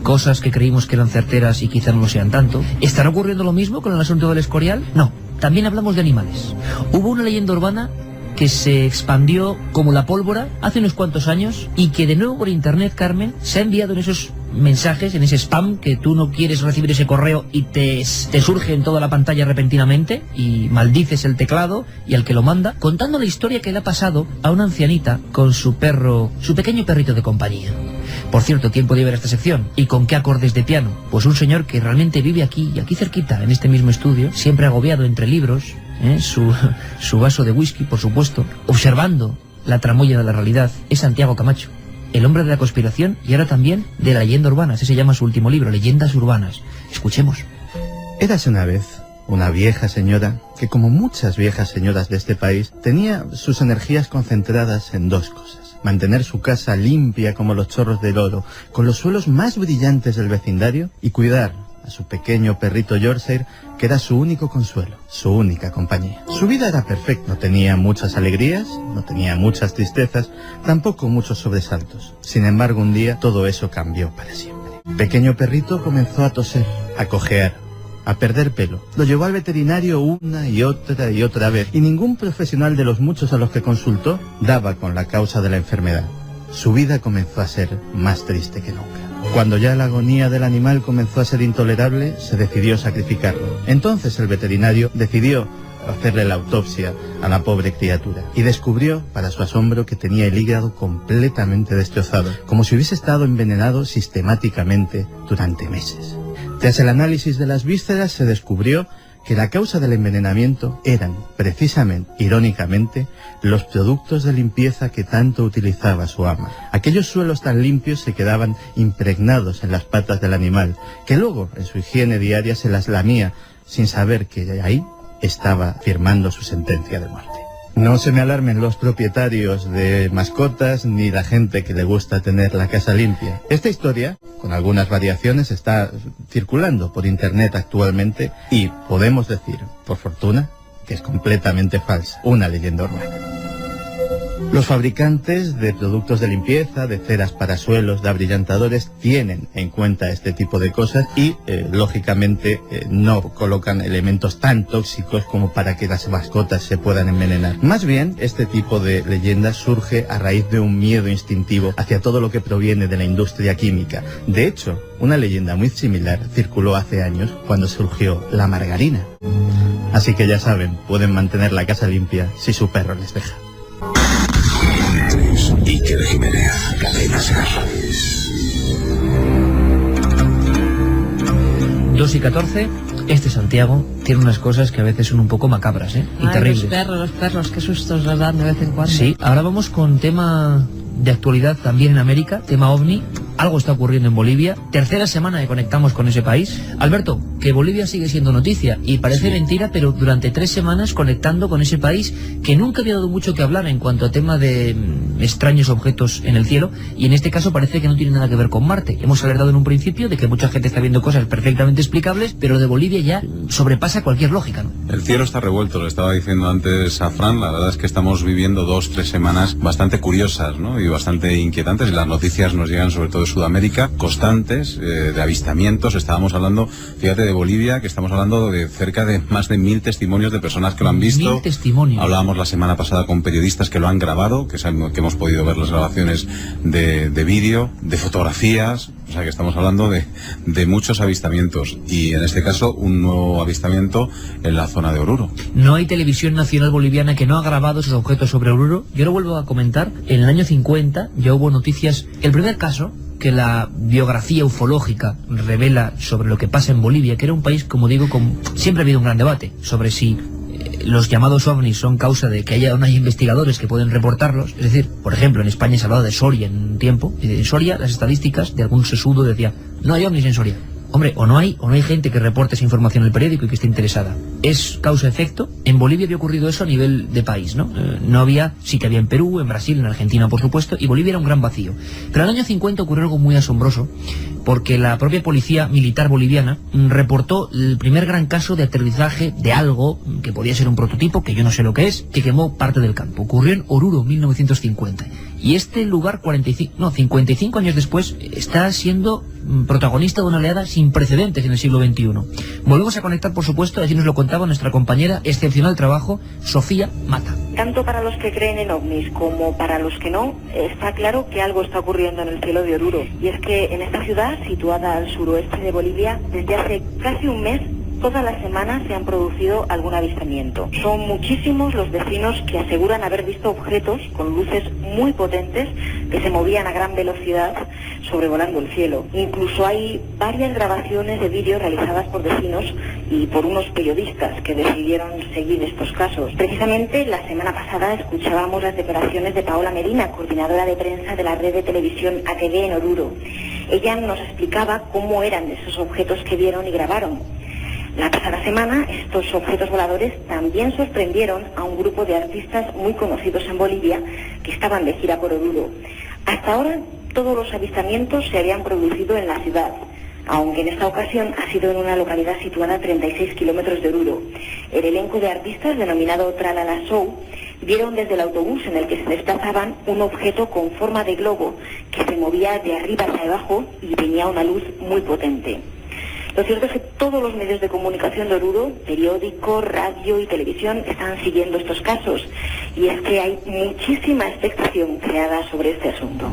Cosas que creímos que eran certeras y quizá no lo sean tanto. ¿Estará ocurriendo lo mismo con el asunto del Escorial? No, también hablamos de animales. Hubo una leyenda urbana que se expandió como la pólvora hace unos cuantos años y que de nuevo por internet, Carmen, se ha enviado en esos mensajes, en ese spam, que tú no quieres recibir ese correo y te surge en toda la pantalla repentinamente y maldices el teclado y al que lo manda, contando la historia que le ha pasado a una ancianita con su perro, su pequeño perrito de compañía. Por cierto, ¿quién podía ver esta sección? ¿Y con qué acordes de piano? Pues un señor que realmente vive aquí y aquí cerquita, en este mismo estudio, siempre agobiado entre libros, su vaso de whisky, por supuesto, observando la tramoya de la realidad. Es Santiago Camacho, el hombre de la conspiración y ahora también de la leyenda urbana. Ese se llama su último libro, Leyendas Urbanas. Escuchemos. Érase una vez una vieja señora que, como muchas viejas señoras de este país, tenía sus energías concentradas en dos cosas: mantener su casa limpia como los chorros del oro, con los suelos más brillantes del vecindario, y cuidar a su pequeño perrito Yorkshire, que era su único consuelo, su única compañía. Su vida era perfecta, no tenía muchas alegrías, no tenía muchas tristezas, tampoco muchos sobresaltos. Sin embargo, un día todo eso cambió para siempre. El pequeño perrito comenzó a toser, a cojear, a perder pelo. Lo llevó al veterinario una y otra vez, y ningún profesional de los muchos a los que consultó daba con la causa de la enfermedad. Su vida comenzó a ser más triste que nunca. Cuando ya la agonía del animal comenzó a ser intolerable, se decidió sacrificarlo. Entonces el veterinario decidió hacerle la autopsia a la pobre criatura y descubrió, para su asombro, que tenía el hígado completamente destrozado, como si hubiese estado envenenado sistemáticamente durante meses. Tras el análisis de las vísceras se descubrió que la causa del envenenamiento eran, precisamente, irónicamente, los productos de limpieza que tanto utilizaba su ama. Aquellos suelos tan limpios se quedaban impregnados en las patas del animal, que luego, en su higiene diaria, se las lamía, sin saber que ahí estaba firmando su sentencia de muerte. No se me alarmen los propietarios de mascotas ni la gente que le gusta tener la casa limpia. Esta historia, con algunas variaciones, está circulando por internet actualmente y podemos decir, por fortuna, que es completamente falsa, una leyenda urbana. Los fabricantes de productos de limpieza, de ceras para suelos, de abrillantadores, tienen en cuenta este tipo de cosas y, lógicamente, no colocan elementos tan tóxicos como para que las mascotas se puedan envenenar. Más bien, este tipo de leyendas surge a raíz de un miedo instintivo hacia todo lo que proviene de la industria química. De hecho, una leyenda muy similar circuló hace años cuando surgió la margarina. Así que ya saben, pueden mantener la casa limpia si su perro les deja. Iker Jiménez, Cadena SER. 2:14. Este Santiago tiene unas cosas que a veces son un poco macabras, y terribles. Los perros, qué sustos nos dan de vez en cuando. Sí, ahora vamos con tema de actualidad también en América, tema OVNI. Algo está ocurriendo en Bolivia. Tercera semana que conectamos con ese país. Alberto, que Bolivia sigue siendo noticia y parece mentira, pero durante 3 semanas conectando con ese país que nunca había dado mucho que hablar en cuanto a tema de extraños objetos en el cielo, y en este caso parece que no tiene nada que ver con Marte. Hemos alertado en un principio de que mucha gente está viendo cosas perfectamente explicables, pero lo de Bolivia ya sobrepasa cualquier lógica, ¿no? El cielo está revuelto, lo estaba diciendo antes a Fran. La verdad es que estamos viviendo 2-3 semanas bastante curiosas, ¿no? Y bastante inquietantes, y las noticias nos llegan sobre todo de Sudamérica, constantes, de avistamientos. Estábamos hablando, fíjate, de Bolivia, que estamos hablando de cerca de más de 1000 testimonios de personas que lo han visto. 1000 testimonios. Hablábamos la semana pasada con periodistas que lo han grabado, que hemos podido ver las grabaciones de vídeo, de fotografías. O sea que estamos hablando de muchos avistamientos, y en este caso un nuevo avistamiento en la zona de Oruro. No hay televisión nacional boliviana que no ha grabado esos objetos sobre Oruro. Yo lo vuelvo a comentar, en el año 50 ya hubo noticias. El primer caso que la biografía ufológica revela sobre lo que pasa en Bolivia, que era un país, como digo, siempre ha habido un gran debate sobre si los llamados ovnis son causa de que no hay investigadores que pueden reportarlos. Es decir, por ejemplo, en España se ha hablado de Soria en un tiempo, y en Soria las estadísticas de algún sesudo decía, no hay ovnis en Soria. Hombre, o no hay gente que reporte esa información en el periódico y que esté interesada. Es causa-efecto. En Bolivia había ocurrido eso a nivel de país, ¿no? No había, sí que había en Perú, en Brasil, en Argentina, por supuesto, y Bolivia era un gran vacío. Pero en el año 50 ocurrió algo muy asombroso, porque la propia policía militar boliviana reportó el primer gran caso de aterrizaje de algo que podía ser un prototipo, que yo no sé lo que es, que quemó parte del campo. Ocurrió en Oruro, 1950. Y este lugar, 55 años después, está siendo protagonista de una oleada sin precedentes en el siglo XXI. Volvemos a conectar, por supuesto, así nos lo contaba nuestra compañera, excepcional trabajo, Sofía Mata. Tanto para los que creen en ovnis como para los que no, está claro que algo está ocurriendo en el cielo de Oruro. Y es que en esta ciudad, situada al suroeste de Bolivia, desde hace casi un mes, todas las semanas se han producido algún avistamiento. Son muchísimos los vecinos que aseguran haber visto objetos con luces muy potentes que se movían a gran velocidad sobrevolando el cielo. Incluso hay varias grabaciones de vídeo realizadas por vecinos y por unos periodistas que decidieron seguir estos casos. Precisamente la semana pasada escuchábamos las declaraciones de Paola Medina, coordinadora de prensa de la red de televisión ATV en Oruro. Ella nos explicaba cómo eran esos objetos que vieron y grabaron. La pasada semana, estos objetos voladores también sorprendieron a un grupo de artistas muy conocidos en Bolivia que estaban de gira por Oruro. Hasta ahora, todos los avistamientos se habían producido en la ciudad, aunque en esta ocasión ha sido en una localidad situada a 36 kilómetros de Oruro. El elenco de artistas, denominado Tralala Show, vieron desde el autobús en el que se desplazaban un objeto con forma de globo que se movía de arriba hacia abajo y tenía una luz muy potente. Lo cierto es que todos los medios de comunicación de Oruro, periódico, radio y televisión, están siguiendo estos casos. Y es que hay muchísima expectación creada sobre este asunto.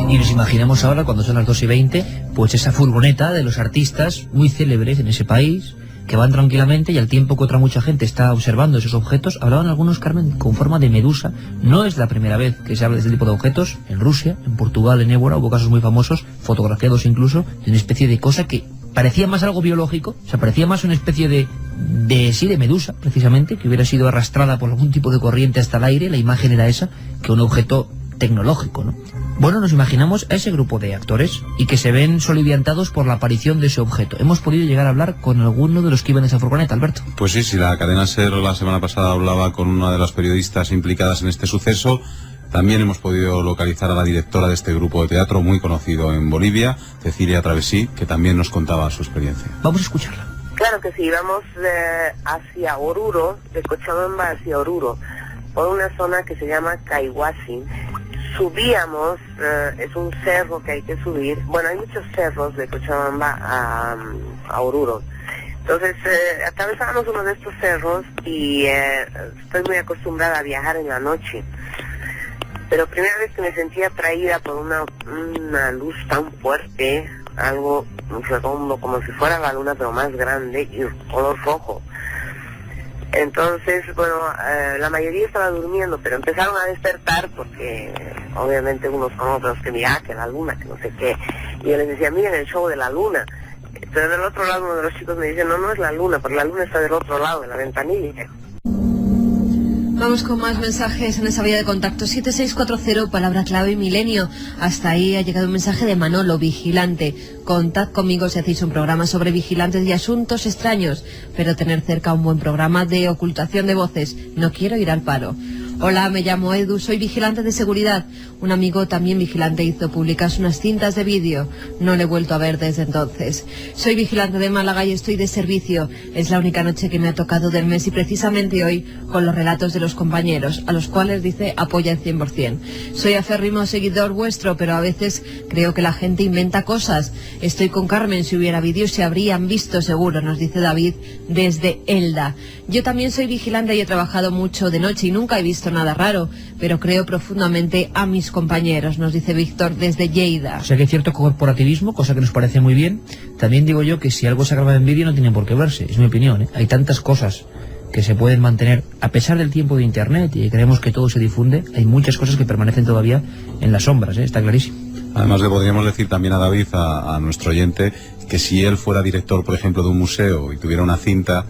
Y nos imaginamos ahora, cuando son las 2:20, pues esa furgoneta de los artistas muy célebres en ese país, que van tranquilamente y al tiempo que otra mucha gente está observando esos objetos. Hablaban algunos, Carmen, con forma de medusa. No es la primera vez que se habla de este tipo de objetos. En Rusia, en Portugal, en Évora, hubo casos muy famosos, fotografiados incluso, de una especie de cosa que parecía más algo biológico, o sea, parecía más una especie de medusa, precisamente, que hubiera sido arrastrada por algún tipo de corriente hasta el aire. La imagen era esa, que un objeto tecnológico, ¿no? Bueno, nos imaginamos a ese grupo de actores y que se ven soliviantados por la aparición de ese objeto. Hemos podido llegar a hablar con alguno de los que iban en esa furgoneta, Alberto. Pues sí, la cadena SER la semana pasada hablaba con una de las periodistas implicadas en este suceso. También hemos podido localizar a la directora de este grupo de teatro muy conocido en Bolivia, Cecilia Travesí, que también nos contaba su experiencia. Vamos a escucharla. Claro que sí, íbamos hacia Oruro, de Cochabamba hacia Oruro, por una zona que se llama Caihuasi. Subíamos, es un cerro que hay que subir. Bueno, hay muchos cerros de Cochabamba a Oruro. Entonces, atravesábamos uno de estos cerros y estoy muy acostumbrada a viajar en la noche. Pero primera vez que me sentía atraída por una luz tan fuerte, algo redondo, como si fuera la luna, pero más grande y color rojo. Entonces, bueno, la mayoría estaba durmiendo, pero empezaron a despertar porque obviamente unos con otros que mira, que la luna, que no sé qué. Y yo les decía, miren el show de la luna. Pero del otro lado uno de los chicos me dice, no es la luna, porque la luna está del otro lado de la ventanilla. Vamos con más mensajes en esa vía de contacto. 7640, palabra clave milenio. Hasta ahí ha llegado un mensaje de Manolo, vigilante. Contad conmigo si hacéis un programa sobre vigilantes y asuntos extraños, pero tener cerca un buen programa de ocultación de voces. No quiero ir al paro. Hola, me llamo Edu, soy vigilante de seguridad. Un amigo también vigilante hizo públicas unas cintas de vídeo. No le he vuelto a ver desde entonces. Soy vigilante de Málaga y estoy de servicio. Es la única noche que me ha tocado del mes y precisamente hoy con los relatos de los compañeros, a los cuales dice apoya el 100%. Soy aférrimo seguidor vuestro, pero a veces creo que la gente inventa cosas. Estoy con Carmen, si hubiera vídeos se habrían visto seguro, nos dice David desde Elda. Yo también soy vigilante y he trabajado mucho de noche y nunca he visto nada raro, pero creo profundamente a mis compañeros, nos dice Víctor desde Lleida. O sea que hay cierto corporativismo, cosa que nos parece muy bien. También digo yo que si algo se graba en vídeo no tiene por qué verse, es mi opinión, ¿eh? Hay tantas cosas que se pueden mantener a pesar del tiempo de internet y creemos que todo se difunde. Hay muchas cosas que permanecen todavía en las sombras, ¿eh? Está clarísimo. Además le podríamos decir también a David, a nuestro oyente, que si él fuera director, por ejemplo, de un museo y tuviera una cinta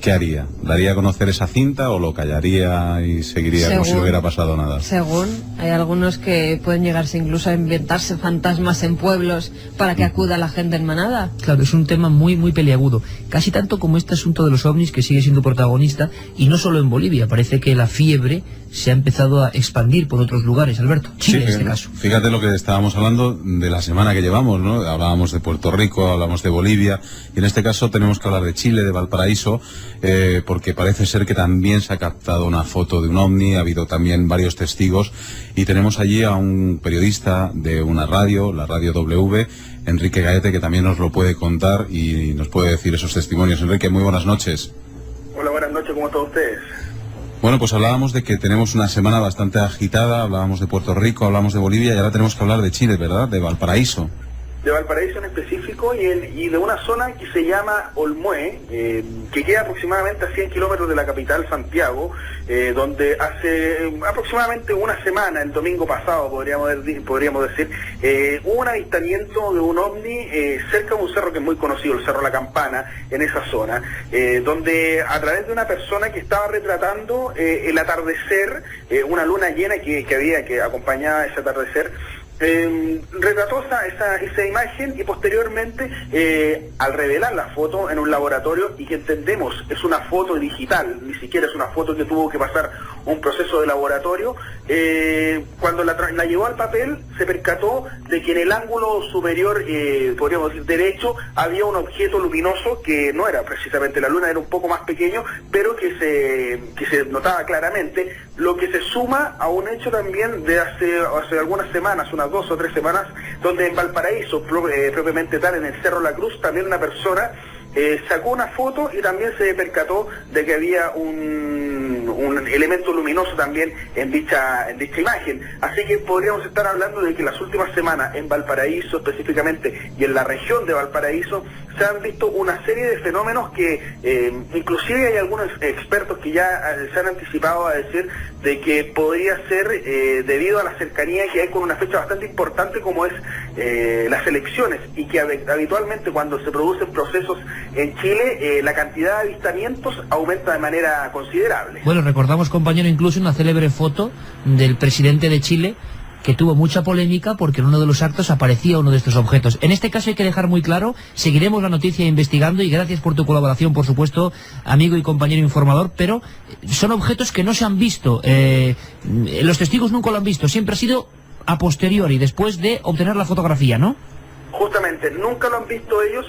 ¿qué haría? ¿Daría a conocer esa cinta o lo callaría y seguiría como si no hubiera pasado nada? Según, hay algunos que pueden llegarse incluso a inventarse fantasmas en pueblos para que acuda la gente en manada. Claro, es un tema muy, muy peliagudo. Casi tanto como este asunto de los ovnis, que sigue siendo protagonista, y no solo en Bolivia. Parece que la fiebre se ha empezado a expandir por otros lugares, Alberto. Chile, sí, en este caso. Fíjate lo que estábamos hablando de la semana que llevamos, ¿no? Hablábamos de Puerto Rico, hablamos de Bolivia, y en este caso tenemos que hablar de Chile, de Valparaíso, porque parece ser que también se ha captado una foto de un ovni, ha habido también varios testigos, y tenemos allí a un periodista de una radio, la Radio W, Enrique Gaete, que también nos lo puede contar y nos puede decir esos testimonios. Enrique, muy buenas noches. Hola, buenas noches, ¿cómo están ustedes? Bueno, pues hablábamos de que tenemos una semana bastante agitada, hablábamos de Puerto Rico, hablamos de Bolivia y ahora tenemos que hablar de Chile, ¿verdad? De Valparaíso. De Valparaíso en específico y de una zona que se llama Olmué, que queda aproximadamente a 100 kilómetros de la capital, Santiago, donde hace aproximadamente una semana, el domingo pasado podríamos decir, hubo un avistamiento de un ovni cerca de un cerro que es muy conocido, el Cerro La Campana, en esa zona, donde a través de una persona que estaba retratando el atardecer, una luna llena que acompañaba ese atardecer, retrató esa imagen y posteriormente al revelar la foto en un laboratorio, y que entendemos es una foto digital, ni siquiera es una foto que tuvo que pasar un proceso de laboratorio, cuando la llevó al papel se percató de que en el ángulo superior, podríamos decir derecho, había un objeto luminoso que no era precisamente la luna, era un poco más pequeño, pero que se notaba claramente, lo que se suma a un hecho también de hace algunas semanas, unas 2 o 3 semanas, donde en Valparaíso, propiamente tal, en el Cerro La Cruz, también una persona sacó una foto y también se percató de que había un elemento luminoso también en dicha imagen. Así que podríamos estar hablando de que las últimas semanas en Valparaíso específicamente y en la región de Valparaíso se han visto una serie de fenómenos que inclusive hay algunos expertos que ya se han anticipado a decir de que podría ser debido a la cercanía que hay con una fecha bastante importante como es las elecciones, y que habitualmente cuando se producen procesos en Chile la cantidad de avistamientos aumenta de manera considerable. Bueno, recordamos, compañero, incluso una célebre foto del presidente de Chile que tuvo mucha polémica porque en uno de los actos aparecía uno de estos objetos. En este caso hay que dejar muy claro, seguiremos la noticia investigando, y gracias por tu colaboración, por supuesto, amigo y compañero informador, pero son objetos que no se han visto, los testigos nunca lo han visto, siempre ha sido a posteriori, después de obtener la fotografía, ¿no? Justamente, nunca lo han visto ellos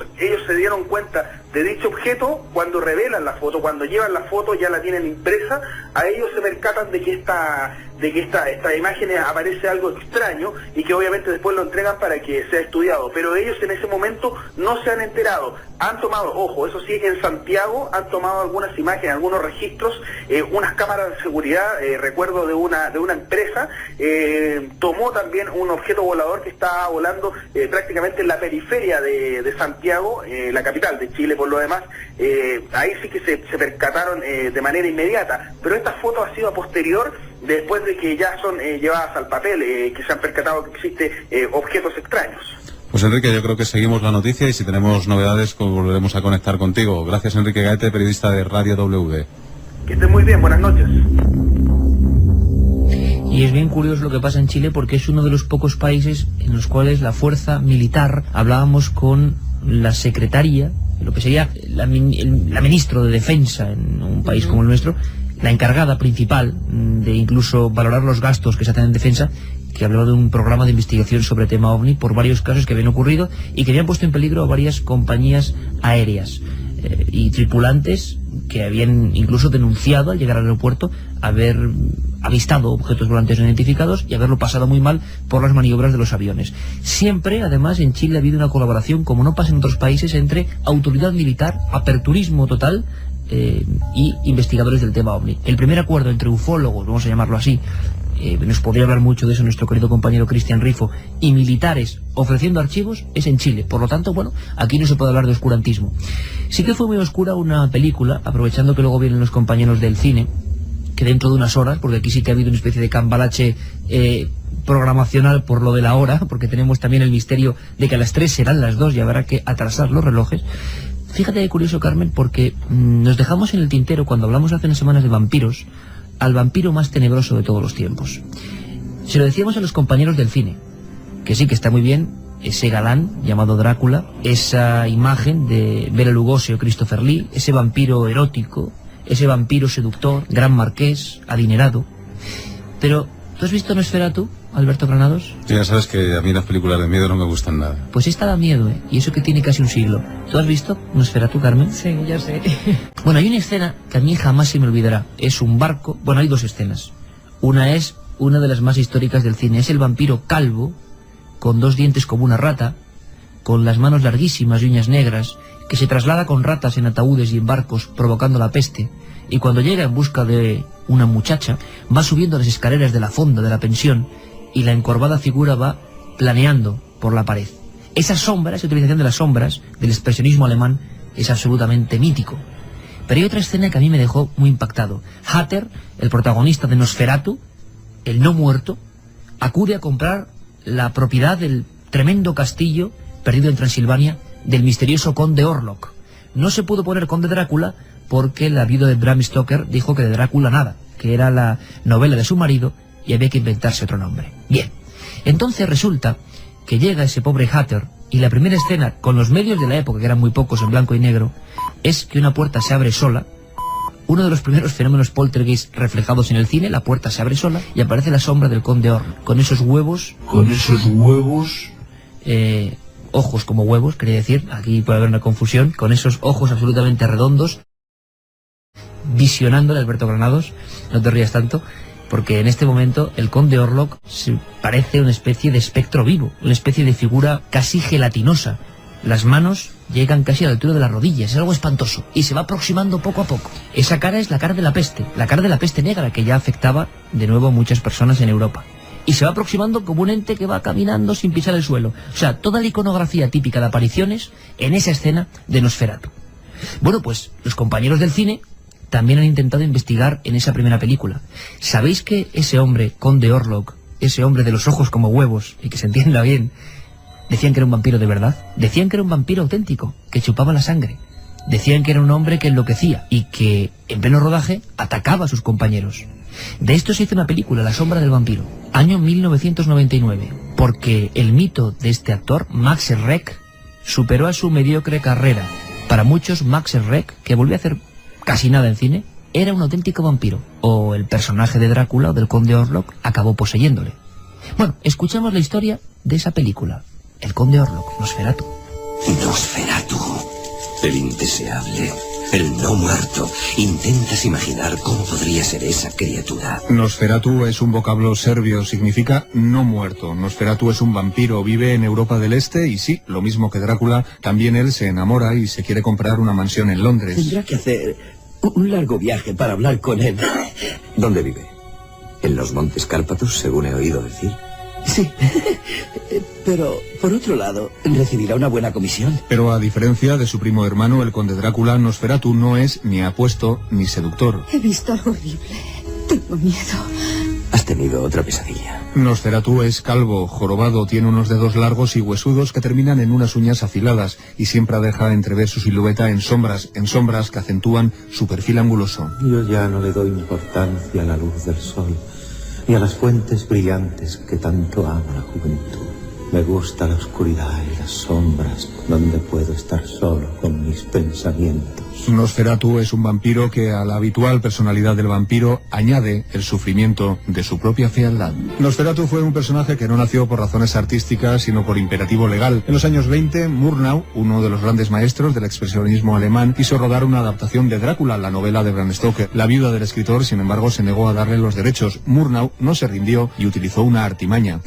se dieron cuenta de dicho objeto cuando revelan la foto, cuando llevan la foto, ya la tienen impresa, a ellos se percatan de que esta imagen aparece algo extraño y que obviamente después lo entregan para que sea estudiado, pero ellos en ese momento no se han enterado. Han tomado, ojo, eso sí, en Santiago han tomado algunas imágenes, algunos registros, unas cámaras de seguridad, recuerdo de una empresa, tomó también un objeto volador que estaba volando prácticamente en la periferia de Santiago, la capital de Chile por lo demás. Ahí sí que se percataron de manera inmediata, pero esta foto ha sido a posterior, después de que ya son llevadas al papel, que se han percatado que existen objetos extraños. Pues Enrique, yo creo que seguimos la noticia y si tenemos novedades volveremos a conectar contigo. Gracias, Enrique Gaete, periodista de Radio W. Que estén muy bien, buenas noches. Y es bien curioso lo que pasa en Chile porque es uno de los pocos países en los cuales la fuerza militar, hablábamos con la secretaria, lo que sería la ministra de Defensa en un país como el nuestro, la encargada principal de incluso valorar los gastos que se hacen en defensa, que hablaba de un programa de investigación sobre tema OVNI por varios casos que habían ocurrido y que habían puesto en peligro a varias compañías aéreas y tripulantes que habían incluso denunciado al llegar al aeropuerto haber avistado objetos volantes no identificados y haberlo pasado muy mal por las maniobras de los aviones. Siempre, además, en Chile ha habido una colaboración, como no pasa en otros países, entre autoridad militar, aperturismo total y investigadores del tema OVNI. El primer acuerdo entre ufólogos, vamos a llamarlo así, nos podría hablar mucho de eso nuestro querido compañero Cristian Rifo, y militares ofreciendo archivos, es en Chile. Por lo tanto, bueno, aquí no se puede hablar de oscurantismo. Sí que fue muy oscura una película, aprovechando que luego vienen los compañeros del cine, que dentro de unas horas, porque aquí sí que ha habido una especie de cambalache programacional por lo de la hora, porque tenemos también el misterio de que a las 3 serán las 2 y habrá que atrasar los relojes. Fíjate qué curioso, Carmen, porque nos dejamos en el tintero, cuando hablamos hace unas semanas de vampiros, al vampiro más tenebroso de todos los tiempos. Se lo decíamos a los compañeros del cine, que sí, que está muy bien ese galán llamado Drácula, esa imagen de Bela Lugosi o Christopher Lee, ese vampiro erótico, ese vampiro seductor, gran marqués, adinerado. Pero, ¿tú has visto Nosferatu, Alberto Granados? Ya sabes que a mí las películas de miedo no me gustan nada. Pues esta da miedo, ¿eh? Y eso que tiene casi un siglo. ¿Tú has visto Nosferatu, Carmen? Sí, yo sé. Bueno, hay una escena que a mí jamás se me olvidará. Es un barco... Bueno, hay dos escenas. Una es una de las más históricas del cine. Es el vampiro calvo, con dos dientes como una rata, con las manos larguísimas y uñas negras, que se traslada con ratas en ataúdes y en barcos, provocando la peste. Y cuando llega en busca de una muchacha, va subiendo las escaleras de la fonda de la pensión y la encorvada figura va planeando por la pared. Esa sombra, esa utilización de las sombras, del expresionismo alemán, es absolutamente mítico. Pero hay otra escena que a mí me dejó muy impactado. Hatter, el protagonista de Nosferatu, el no muerto, acude a comprar la propiedad del tremendo castillo perdido en Transilvania del misterioso conde Orlok. No se pudo poner conde Drácula porque la viuda de Bram Stoker dijo que de Drácula nada, que era la novela de su marido y había que inventarse otro nombre. Bien, entonces resulta que llega ese pobre Hatter y la primera escena, con los medios de la época, que eran muy pocos en blanco y negro, es que una puerta se abre sola. Uno de los primeros fenómenos poltergeist reflejados en el cine, la puerta se abre sola y aparece la sombra del conde Orlok, con esos huevos... ojos como huevos, quería decir, aquí puede haber una confusión, con esos ojos absolutamente redondos, visionándole a Alberto Granados. No te rías tanto, porque en este momento el conde Orlok se parece una especie de espectro vivo, una especie de figura casi gelatinosa. Las manos llegan casi a la altura de las rodillas, es algo espantoso, y se va aproximando poco a poco. Esa cara es la cara de la peste negra, que ya afectaba de nuevo a muchas personas en Europa. Y se va aproximando como un ente que va caminando sin pisar el suelo. O sea, toda la iconografía típica de apariciones en esa escena de Nosferatu. Bueno, pues los compañeros del cine también han intentado investigar en esa primera película. ¿Sabéis que ese hombre, conde Orlok, ese hombre de los ojos como huevos, y que se entienda bien, decían que era un vampiro de verdad? Decían que era un vampiro auténtico, que chupaba la sangre. Decían que era un hombre que enloquecía y que en pleno rodaje atacaba a sus compañeros. De esto se hizo una película, La sombra del vampiro, año 1999, porque el mito de este actor, Max Schreck, superó a su mediocre carrera. Para muchos, Max Schreck, que volvió a hacer casi nada en cine, era un auténtico vampiro, o el personaje de Drácula o del conde Orlok acabó poseyéndole. Bueno, escuchamos la historia de esa película, el conde Orlok, Nosferatu. Nosferatu, el indeseable, el no muerto. ¿Intentas imaginar cómo podría ser esa criatura? Nosferatu es un vocablo serbio, significa no muerto. Nosferatu es un vampiro, vive en Europa del Este y sí, lo mismo que Drácula, también él se enamora y se quiere comprar una mansión en Londres. Tendrá que hacer un largo viaje para hablar con él. ¿Dónde vive? En los Montes Cárpatos, según he oído decir. Sí, pero por otro lado, recibirá una buena comisión. Pero a diferencia de su primo hermano, el conde Drácula, Nosferatu no es ni apuesto ni seductor. He visto algo horrible. Tengo miedo. Has tenido otra pesadilla. Nosferatu es calvo, jorobado, tiene unos dedos largos y huesudos que terminan en unas uñas afiladas y siempre deja entrever su silueta en sombras que acentúan su perfil anguloso. Yo ya no le doy importancia a la luz del sol y a las fuentes brillantes que tanto ama la juventud. Me gusta la oscuridad y las sombras, donde puedo estar solo con mis pensamientos. Nosferatu es un vampiro que a la habitual personalidad del vampiro añade el sufrimiento de su propia fealdad. Nosferatu fue un personaje que no nació por razones artísticas, sino por imperativo legal. En los años 20, Murnau, uno de los grandes maestros del expresionismo alemán, quiso rodar una adaptación de Drácula, la novela de Bram Stoker. La viuda del escritor, sin embargo, se negó a darle los derechos. Murnau no se rindió y utilizó una artimaña.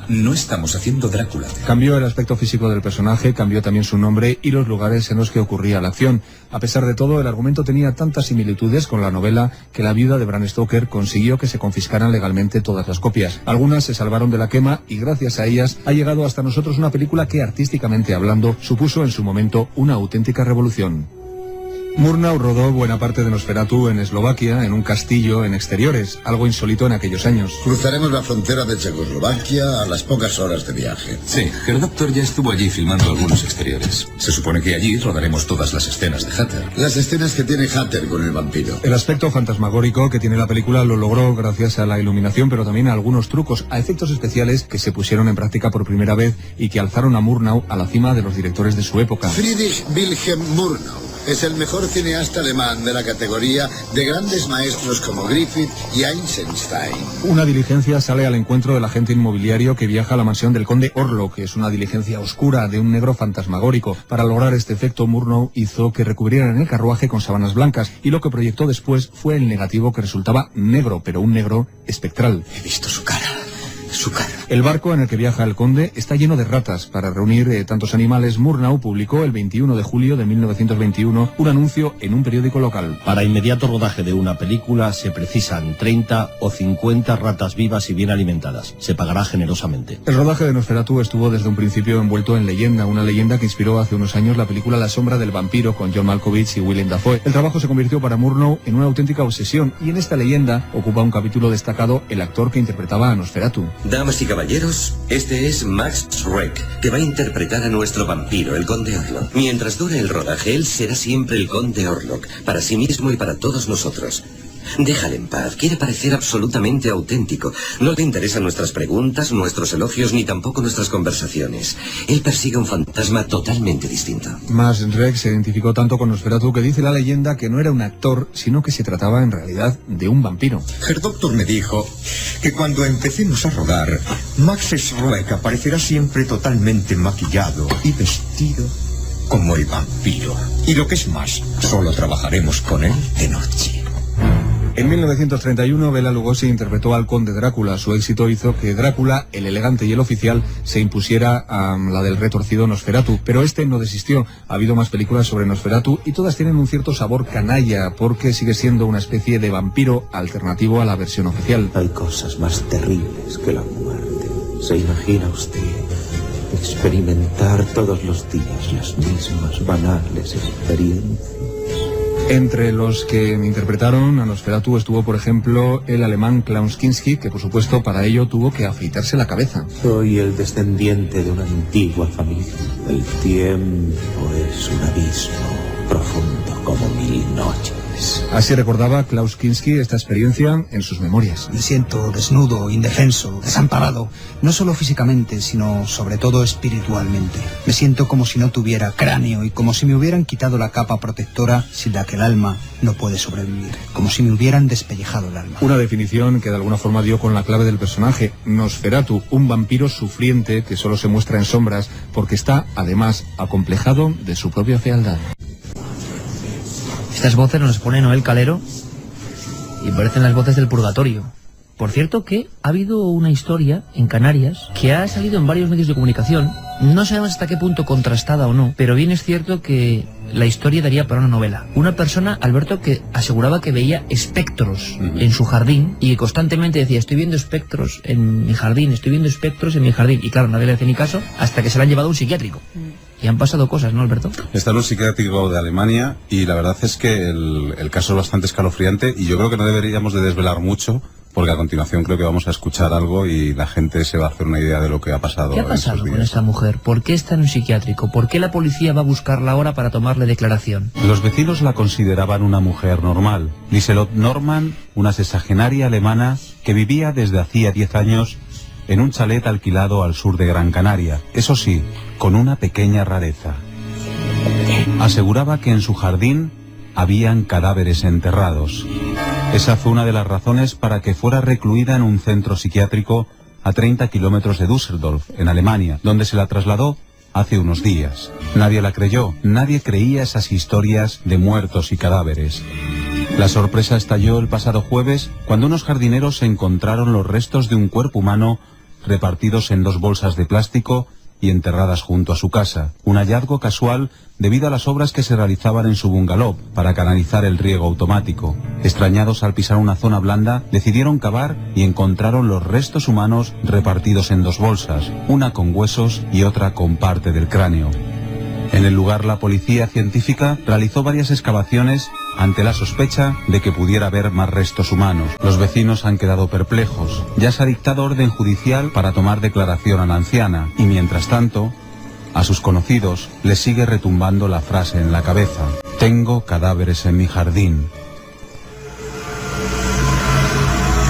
No estamos haciendo Drácula. Cambió el aspecto físico del personaje, cambió también su nombre y los lugares en los que ocurría la acción. A pesar de todo, el argumento tenía tantas similitudes con la novela que la viuda de Bram Stoker consiguió que se confiscaran legalmente todas las copias. Algunas se salvaron de la quema y gracias a ellas ha llegado hasta nosotros una película que, artísticamente hablando, supuso en su momento una auténtica revolución. Murnau rodó buena parte de Nosferatu en Eslovaquia, en un castillo en exteriores, algo insólito en aquellos años. Cruzaremos la frontera de Checoslovaquia a las pocas horas de viaje. Sí, el doctor ya estuvo allí filmando algunos exteriores. Se supone que allí rodaremos todas las escenas de Hatter. Las escenas que tiene Hatter con el vampiro. El aspecto fantasmagórico que tiene la película lo logró gracias a la iluminación, pero también a algunos trucos, a efectos especiales que se pusieron en práctica por primera vez y que alzaron a Murnau a la cima de los directores de su época. Friedrich Wilhelm Murnau es el mejor cineasta alemán de la categoría de grandes maestros como Griffith y Eisenstein. Una diligencia sale al encuentro del agente inmobiliario que viaja a la mansión del conde Orlok, que es una diligencia oscura de un negro fantasmagórico. Para lograr este efecto, Murnau hizo que recubrieran el carruaje con sábanas blancas, y lo que proyectó después fue el negativo, que resultaba negro, pero un negro espectral. He visto su cara. El barco en el que viaja el conde está lleno de ratas. Para reunir tantos animales, Murnau publicó el 21 de julio de 1921 un anuncio en un periódico local. Para inmediato rodaje de una película se precisan 30 o 50 ratas vivas y bien alimentadas. Se pagará generosamente. El rodaje de Nosferatu estuvo desde un principio envuelto en leyenda, una leyenda que inspiró hace unos años la película La sombra del vampiro con John Malkovich y Willem Dafoe. El trabajo se convirtió para Murnau en una auténtica obsesión, y en esta leyenda ocupa un capítulo destacado el actor que interpretaba a Nosferatu. Damas y caballeros, este es Max Schreck, que va a interpretar a nuestro vampiro, el conde Orlok. Mientras dure el rodaje, él será siempre el conde Orlok, para sí mismo y para todos nosotros. Déjale en paz, quiere parecer absolutamente auténtico. No le interesan nuestras preguntas, nuestros elogios, ni tampoco nuestras conversaciones. Él persigue un fantasma totalmente distinto. Max Schreck se identificó tanto con Nosferatu que dice la leyenda que no era un actor, sino que se trataba en realidad de un vampiro. El doctor me dijo que cuando empecemos a rodar, Max Schreck aparecerá siempre totalmente maquillado y vestido como el vampiro. Y lo que es más, solo trabajaremos con él de noche. En 1931, Bela Lugosi interpretó al conde Drácula. Su éxito hizo que Drácula, el elegante y el oficial, se impusiera a la del retorcido Nosferatu. Pero este no desistió. Ha habido más películas sobre Nosferatu y todas tienen un cierto sabor canalla, porque sigue siendo una especie de vampiro alternativo a la versión oficial. Hay cosas más terribles que la muerte. ¿Se imagina usted experimentar todos los días las mismas banales experiencias? Entre los que interpretaron a Nosferatu estuvo, por ejemplo, el alemán Klaus Kinski, que por supuesto para ello tuvo que afeitarse la cabeza. Soy el descendiente de una antigua familia. El tiempo es un abismo profundo como 1000 noches. Así recordaba Klaus Kinski esta experiencia en sus memorias. Me siento desnudo, indefenso, desamparado, no solo físicamente, sino sobre todo espiritualmente. Me siento como si no tuviera cráneo y como si me hubieran quitado la capa protectora sin la que el alma no puede sobrevivir, como si me hubieran despellejado el alma. Una definición que de alguna forma dio con la clave del personaje, Nosferatu, un vampiro sufriente que solo se muestra en sombras porque está, además, acomplejado de su propia fealdad. Estas voces nos pone Noel Calero y parecen las voces del purgatorio. Por cierto que ha habido una historia en Canarias que ha salido en varios medios de comunicación. No sabemos hasta qué punto contrastada o no, pero bien es cierto que la historia daría para una novela. Una persona, Alberto, que aseguraba que veía espectros en su jardín y que constantemente decía: estoy viendo espectros en mi jardín, estoy viendo espectros en mi jardín. Y claro, nadie le hace ni caso hasta que se le han llevado a un psiquiátrico. Y han pasado cosas, ¿no, Alberto? Está en un psiquiátrico de Alemania y la verdad es que el caso es bastante escalofriante y yo creo que no deberíamos de desvelar mucho, porque a continuación creo que vamos a escuchar algo y la gente se va a hacer una idea de lo que ha pasado. ¿Qué ha pasado con esta mujer? ¿Por qué está en un psiquiátrico? ¿Por qué la policía va a buscarla ahora para tomarle declaración? Los vecinos la consideraban una mujer normal. Liselott Norman, una sexagenaria alemana que vivía desde hacía 10 años en un chalet alquilado al sur de Gran Canaria. Eso sí, con una pequeña rareza. Aseguraba que en su jardín habían cadáveres enterrados. Esa fue una de las razones para que fuera recluida en un centro psiquiátrico a 30 kilómetros de Düsseldorf, en Alemania, donde se la trasladó hace unos días. Nadie la creyó, nadie creía esas historias de muertos y cadáveres. La sorpresa estalló el pasado jueves cuando unos jardineros encontraron los restos de un cuerpo humano repartidos en 2 bolsas de plástico y enterradas junto a su casa. Un hallazgo casual debido a las obras que se realizaban en su bungalow para canalizar el riego automático. Extrañados al pisar una zona blanda, decidieron cavar y encontraron los restos humanos repartidos en 2 bolsas, una con huesos y otra con parte del cráneo. En el lugar, la policía científica realizó varias excavaciones ante la sospecha de que pudiera haber más restos humanos. Los vecinos han quedado perplejos. Ya se ha dictado orden judicial para tomar declaración a la anciana y, mientras tanto, a sus conocidos les sigue retumbando la frase en la cabeza: tengo cadáveres en mi jardín.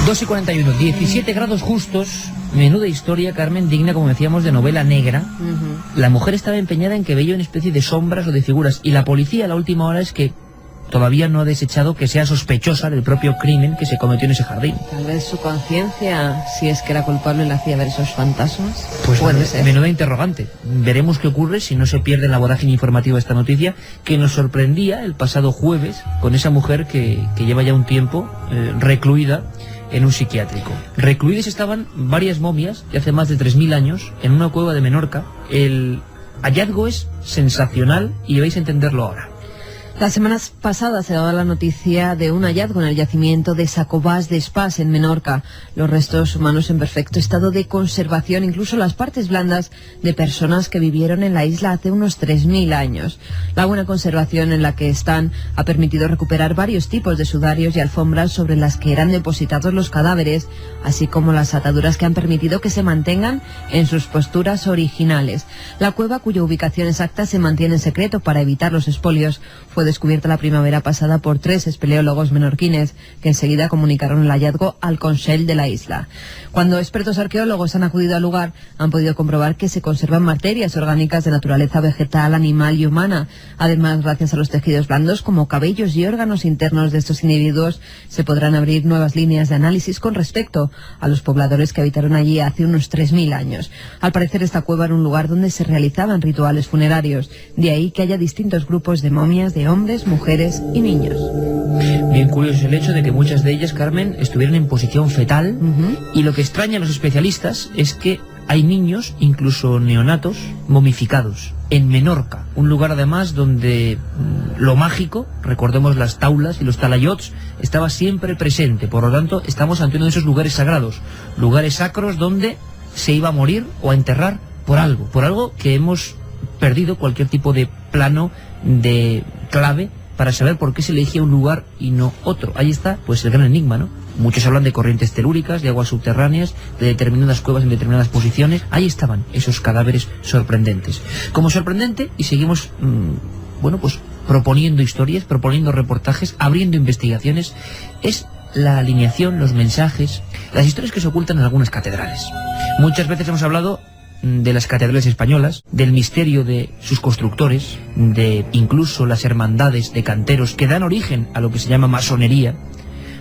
2:41, 17 grados justos. Menuda historia, Carmen, digna, como decíamos, de novela negra. La mujer estaba empeñada en que veía una especie de sombras o de figuras, y la policía a la última hora es que todavía no ha desechado que sea sospechosa del propio crimen que se cometió en ese jardín. Tal vez su conciencia, si es que era culpable, le hacía ver esos fantasmas. Pues puede ser. Menuda interrogante. Veremos qué ocurre si no se pierde en la vorágine informativa esta noticia que nos sorprendía el pasado jueves con esa mujer que lleva ya un tiempo recluida en un psiquiátrico. Recluidas estaban varias momias de hace más de 3.000 años en una cueva de Menorca. El hallazgo es sensacional y vais a entenderlo ahora. Las semanas pasadas se daba la noticia de un hallazgo en el yacimiento de Sacobàs d'Espàs, en Menorca. Los restos humanos en perfecto estado de conservación, incluso las partes blandas de personas que vivieron en la isla hace unos 3.000 años. La buena conservación en la que están ha permitido recuperar varios tipos de sudarios y alfombras sobre las que eran depositados los cadáveres, así como las ataduras que han permitido que se mantengan en sus posturas originales. La cueva, cuya ubicación exacta se mantiene en secreto para evitar los expolios, fue descubierta la primavera pasada por 3 espeleólogos menorquines que enseguida comunicaron el hallazgo al Consell de la isla. Cuando expertos arqueólogos han acudido al lugar, han podido comprobar que se conservan materias orgánicas de naturaleza vegetal, animal y humana. Además, gracias a los tejidos blandos como cabellos y órganos internos de estos individuos, se podrán abrir nuevas líneas de análisis con respecto a los pobladores que habitaron allí hace unos 3.000 años. Al parecer, esta cueva era un lugar donde se realizaban rituales funerarios, de ahí que haya distintos grupos de momias de hombres, mujeres y niños. Bien curioso es el hecho de que muchas de ellas, Carmen, estuvieran en posición fetal, y lo que extraña a los especialistas es que hay niños, incluso neonatos, momificados en Menorca, un lugar además donde lo mágico, recordemos las taulas y los talayots, estaba siempre presente. Por lo tanto, estamos ante uno de esos lugares sagrados, lugares sacros donde se iba a morir o a enterrar por algo que hemos perdido cualquier tipo de plano de clave para saber por qué se elegía un lugar y no otro. Ahí está, pues, el gran enigma, ¿no? Muchos hablan de corrientes telúricas, de aguas subterráneas, de determinadas cuevas en determinadas posiciones. Ahí estaban esos cadáveres sorprendentes. Como sorprendente, y seguimos, pues proponiendo historias, proponiendo reportajes, abriendo investigaciones, es la alineación, los mensajes, las historias que se ocultan en algunas catedrales. Muchas veces hemos hablado de las catedrales españolas, del misterio de sus constructores, de incluso las hermandades de canteros que dan origen a lo que se llama masonería,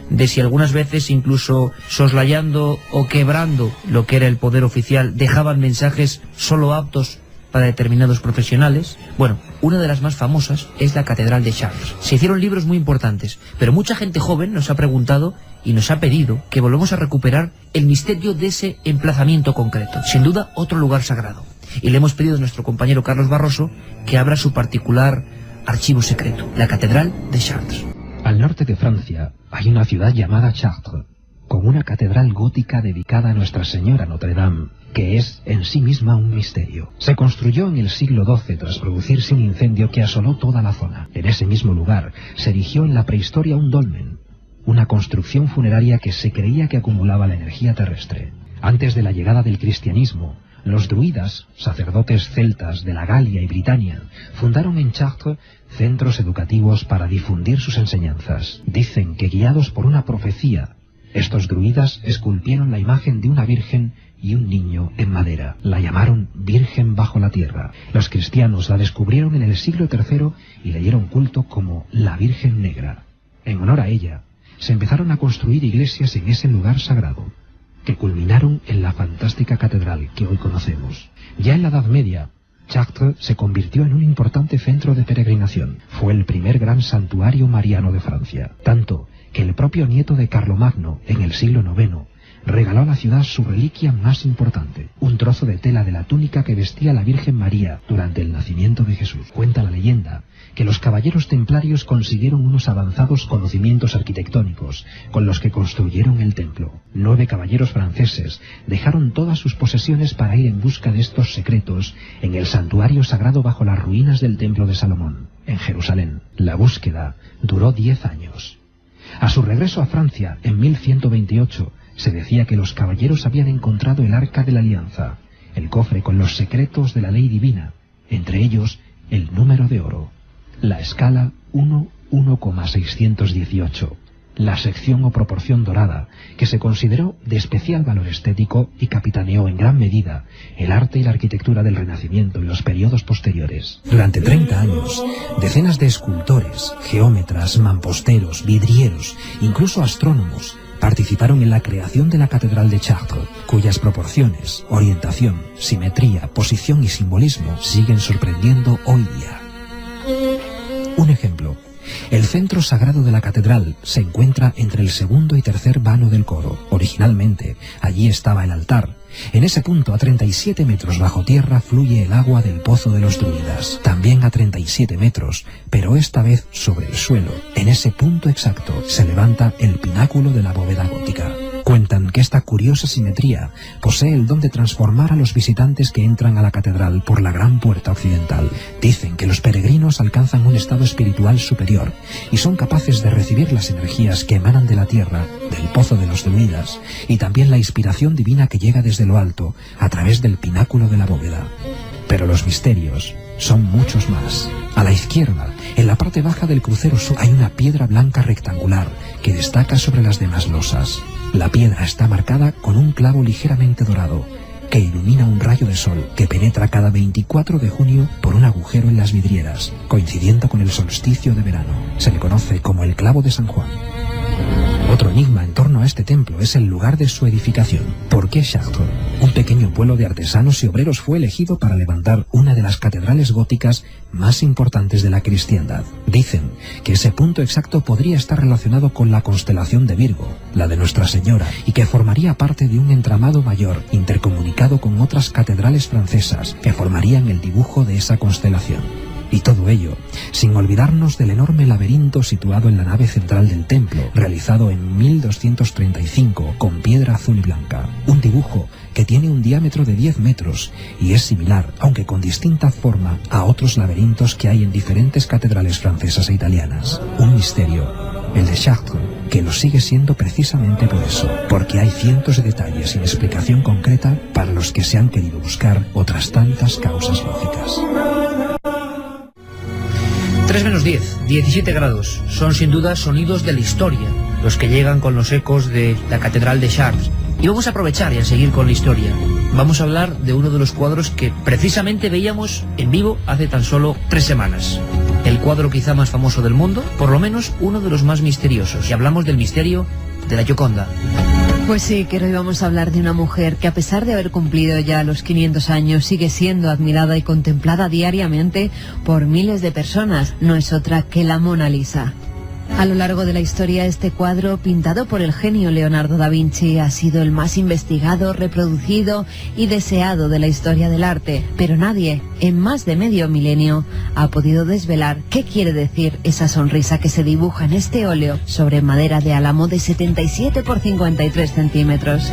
de si algunas veces, incluso soslayando o quebrando lo que era el poder oficial, dejaban mensajes solo aptos para determinados profesionales. Bueno, una de las más famosas es la Catedral de Chartres. Se hicieron libros muy importantes, pero mucha gente joven nos ha preguntado y nos ha pedido que volvamos a recuperar el misterio de ese emplazamiento concreto. Sin duda, otro lugar sagrado. Y le hemos pedido a nuestro compañero Carlos Barroso que abra su particular archivo secreto, la Catedral de Chartres. Al norte de Francia hay una ciudad llamada Chartres, con una catedral gótica dedicada a Nuestra Señora Notre Dame, que es en sí misma un misterio. Se construyó en el siglo XII tras producirse un incendio que asoló toda la zona. En ese mismo lugar se erigió en la prehistoria un dolmen, una construcción funeraria que se creía que acumulaba la energía terrestre. Antes de la llegada del cristianismo, los druidas, sacerdotes celtas de la Galia y Britania, fundaron en Chartres centros educativos para difundir sus enseñanzas. Dicen que, guiados por una profecía, estos druidas esculpieron la imagen de una virgen y un niño en madera. La llamaron Virgen bajo la tierra. Los cristianos la descubrieron en el siglo III y le dieron culto como la Virgen Negra. En honor a ella, se empezaron a construir iglesias en ese lugar sagrado, que culminaron en la fantástica catedral que hoy conocemos. Ya en la Edad Media, Chartres se convirtió en un importante centro de peregrinación. Fue el primer gran santuario mariano de Francia, tanto que el propio nieto de Carlomagno, en el siglo IX, regaló a la ciudad su reliquia más importante, un trozo de tela de la túnica que vestía la Virgen María durante el nacimiento de Jesús. Cuenta la leyenda que los caballeros templarios consiguieron unos avanzados conocimientos arquitectónicos con los que construyeron el templo. 9 caballeros franceses dejaron todas sus posesiones para ir en busca de estos secretos en el santuario sagrado bajo las ruinas del templo de Salomón, en Jerusalén. La búsqueda duró 10 años. A su regreso a Francia, en 1128, se decía que los caballeros habían encontrado el Arca de la Alianza, el cofre con los secretos de la ley divina, entre ellos el número de oro, la escala 1,618, la sección o proporción dorada, que se consideró de especial valor estético y capitaneó en gran medida el arte y la arquitectura del Renacimiento y los periodos posteriores. Durante 30 años, decenas de escultores, geómetras, mamposteros, vidrieros, incluso astrónomos, participaron en la creación de la Catedral de Chartres, cuyas proporciones, orientación, simetría, posición y simbolismo siguen sorprendiendo hoy día. Un ejemplo: el centro sagrado de la catedral se encuentra entre el segundo y tercer vano del coro. Originalmente, allí estaba el altar. En ese punto, a 37 metros bajo tierra, fluye el agua del Pozo de los Druidas. También a 37 metros, pero esta vez sobre el suelo. En ese punto exacto se levanta el pináculo de la bóveda gótica. Cuentan que esta curiosa simetría posee el don de transformar a los visitantes que entran a la catedral por la gran puerta occidental. Dicen que los peregrinos alcanzan un estado espiritual superior y son capaces de recibir las energías que emanan de la tierra, del Pozo de los Druidas, y también la inspiración divina que llega desde lo alto a través del pináculo de la bóveda. Pero los misterios son muchos más. A la izquierda, en la parte baja del crucero sur, hay una piedra blanca rectangular que destaca sobre las demás losas. La piedra está marcada con un clavo ligeramente dorado que ilumina un rayo de sol que penetra cada 24 de junio por un agujero en las vidrieras, coincidiendo con el solsticio de verano. Se le conoce como el clavo de San Juan. Otro enigma en torno a este templo es el lugar de su edificación. ¿Por qué Chartres? Un pequeño pueblo de artesanos y obreros fue elegido para levantar una de las catedrales góticas más importantes de la cristiandad. Dicen que ese punto exacto podría estar relacionado con la constelación de Virgo, la de Nuestra Señora, y que formaría parte de un entramado mayor intercomunicado con otras catedrales francesas que formarían el dibujo de esa constelación. Y todo ello, sin olvidarnos del enorme laberinto situado en la nave central del templo, realizado en 1235 con piedra azul y blanca. Un dibujo que tiene un diámetro de 10 metros y es similar, aunque con distinta forma, a otros laberintos que hay en diferentes catedrales francesas e italianas. Un misterio, el de Chartres, que lo sigue siendo precisamente por eso, porque hay cientos de detalles sin explicación concreta para los que se han querido buscar otras tantas causas lógicas. 3 menos 10, 17 grados. Son sin duda sonidos de la historia, los que llegan con los ecos de la Catedral de Chartres. Y vamos a aprovechar y a seguir con la historia. Vamos a hablar de uno de los cuadros que precisamente veíamos en vivo hace tan solo 3 semanas. El cuadro quizá más famoso del mundo, por lo menos uno de los más misteriosos. Y hablamos del misterio de la Gioconda. Pues sí, que hoy vamos a hablar de una mujer que, a pesar de haber cumplido ya los 500 años, sigue siendo admirada y contemplada diariamente por miles de personas. No es otra que la Mona Lisa. A lo largo de la historia, este cuadro, pintado por el genio Leonardo da Vinci, ha sido el más investigado, reproducido y deseado de la historia del arte. Pero nadie, en más de medio milenio, ha podido desvelar qué quiere decir esa sonrisa que se dibuja en este óleo sobre madera de álamo de 77 por 53 centímetros.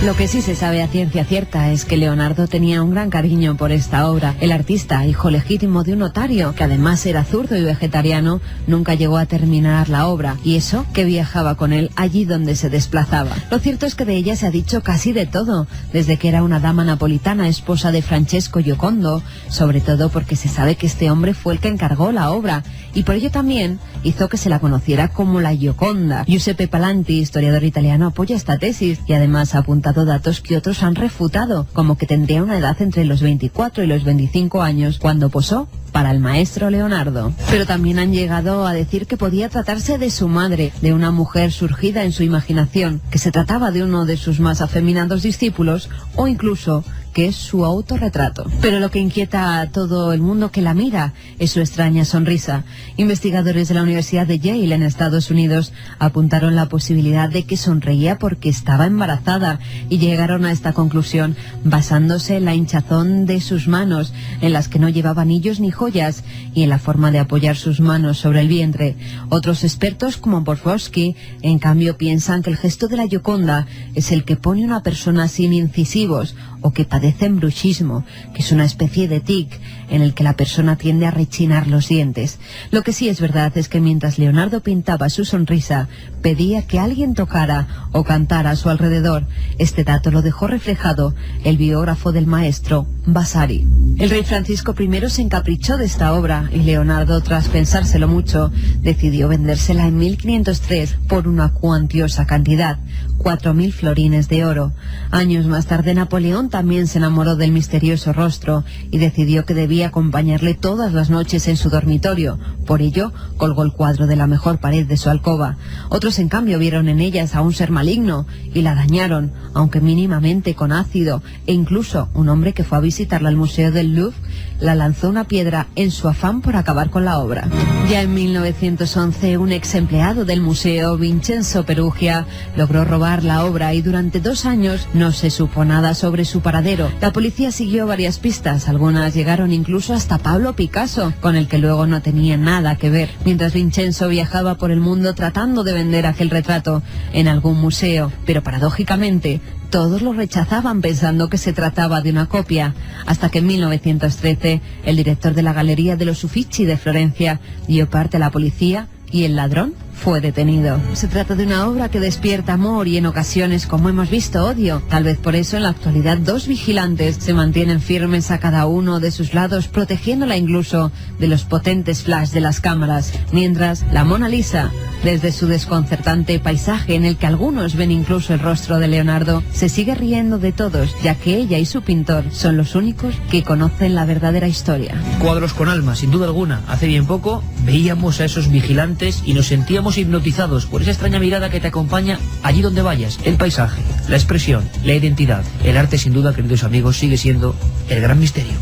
Lo que sí se sabe a ciencia cierta es que Leonardo tenía un gran cariño por esta obra. El artista, hijo legítimo de un notario, que además era zurdo y vegetariano, nunca llegó a terminar la obra, y eso que viajaba con él allí donde se desplazaba. Lo cierto es que de ella se ha dicho casi de todo, desde que era una dama napolitana, esposa de Francesco Giocondo, sobre todo porque se sabe que este hombre fue el que encargó la obra, y por ello también hizo que se la conociera como la Gioconda. Giuseppe Palanti, historiador italiano, apoya esta tesis y además ha apuntado datos que otros han refutado, como que tendría una edad entre los 24 y los 25 años cuando posó para el maestro Leonardo. Pero también han llegado a decir que podía tratarse de su madre, de una mujer surgida en su imaginación, que se trataba de uno de sus más afeminados discípulos, o incluso que es su autorretrato. Pero lo que inquieta a todo el mundo que la mira es su extraña sonrisa. Investigadores de la Universidad de Yale en Estados Unidos apuntaron la posibilidad de que sonreía porque estaba embarazada y llegaron a esta conclusión basándose en la hinchazón de sus manos, en las que no llevaba anillos ni joyas, y en la forma de apoyar sus manos sobre el vientre. Otros expertos, como Borowski, en cambio piensan que el gesto de la Gioconda es el que pone una persona sin incisivos o que padecen bruxismo, que es una especie de tic en el que la persona tiende a rechinar los dientes. Lo que sí es verdad es que mientras Leonardo pintaba su sonrisa, pedía que alguien tocara o cantara a su alrededor. Este dato lo dejó reflejado el biógrafo del maestro, Vasari. El rey Francisco I se encaprichó de esta obra y Leonardo, tras pensárselo mucho, decidió vendérsela en 1503 por una cuantiosa cantidad, 4.000 florines de oro. Años más tarde Napoleón también se enamoró del misterioso rostro y decidió que debía acompañarle todas las noches en su dormitorio. Por ello, colgó el cuadro de la mejor pared de su alcoba. Otros, en cambio, vieron en ellas a un ser maligno y la dañaron, aunque mínimamente, con ácido, e incluso un hombre que fue a visitarla al Museo del Louvre la lanzó una piedra en su afán por acabar con la obra. Ya en 1911, un ex empleado del museo, Vincenzo Perugia, logró robar la obra y durante 2 años no se supo nada sobre su paradero. La policía siguió varias pistas, algunas llegaron incluso hasta Pablo Picasso, con el que luego no tenía nada que ver. Mientras Vincenzo viajaba por el mundo tratando de vender aquel retrato en algún museo, pero paradójicamente todos lo rechazaban pensando que se trataba de una copia, hasta que en 1913 el director de la Galería de los Uffizi de Florencia dio parte a la policía y el ladrón fue detenido. Se trata de una obra que despierta amor y en ocasiones, como hemos visto, odio. Tal vez por eso en la actualidad 2 vigilantes se mantienen firmes a cada uno de sus lados, protegiéndola incluso de los potentes flash de las cámaras, mientras la Mona Lisa, desde su desconcertante paisaje en el que algunos ven incluso el rostro de Leonardo, se sigue riendo de todos, ya que ella y su pintor son los únicos que conocen la verdadera historia. Cuadros con alma, sin duda alguna. Hace bien poco veíamos a esos vigilantes y nos sentíamos hipnotizados por esa extraña mirada que te acompaña allí donde vayas. El paisaje, la expresión, la identidad. El arte, sin duda, queridos amigos, sigue siendo el gran misterio.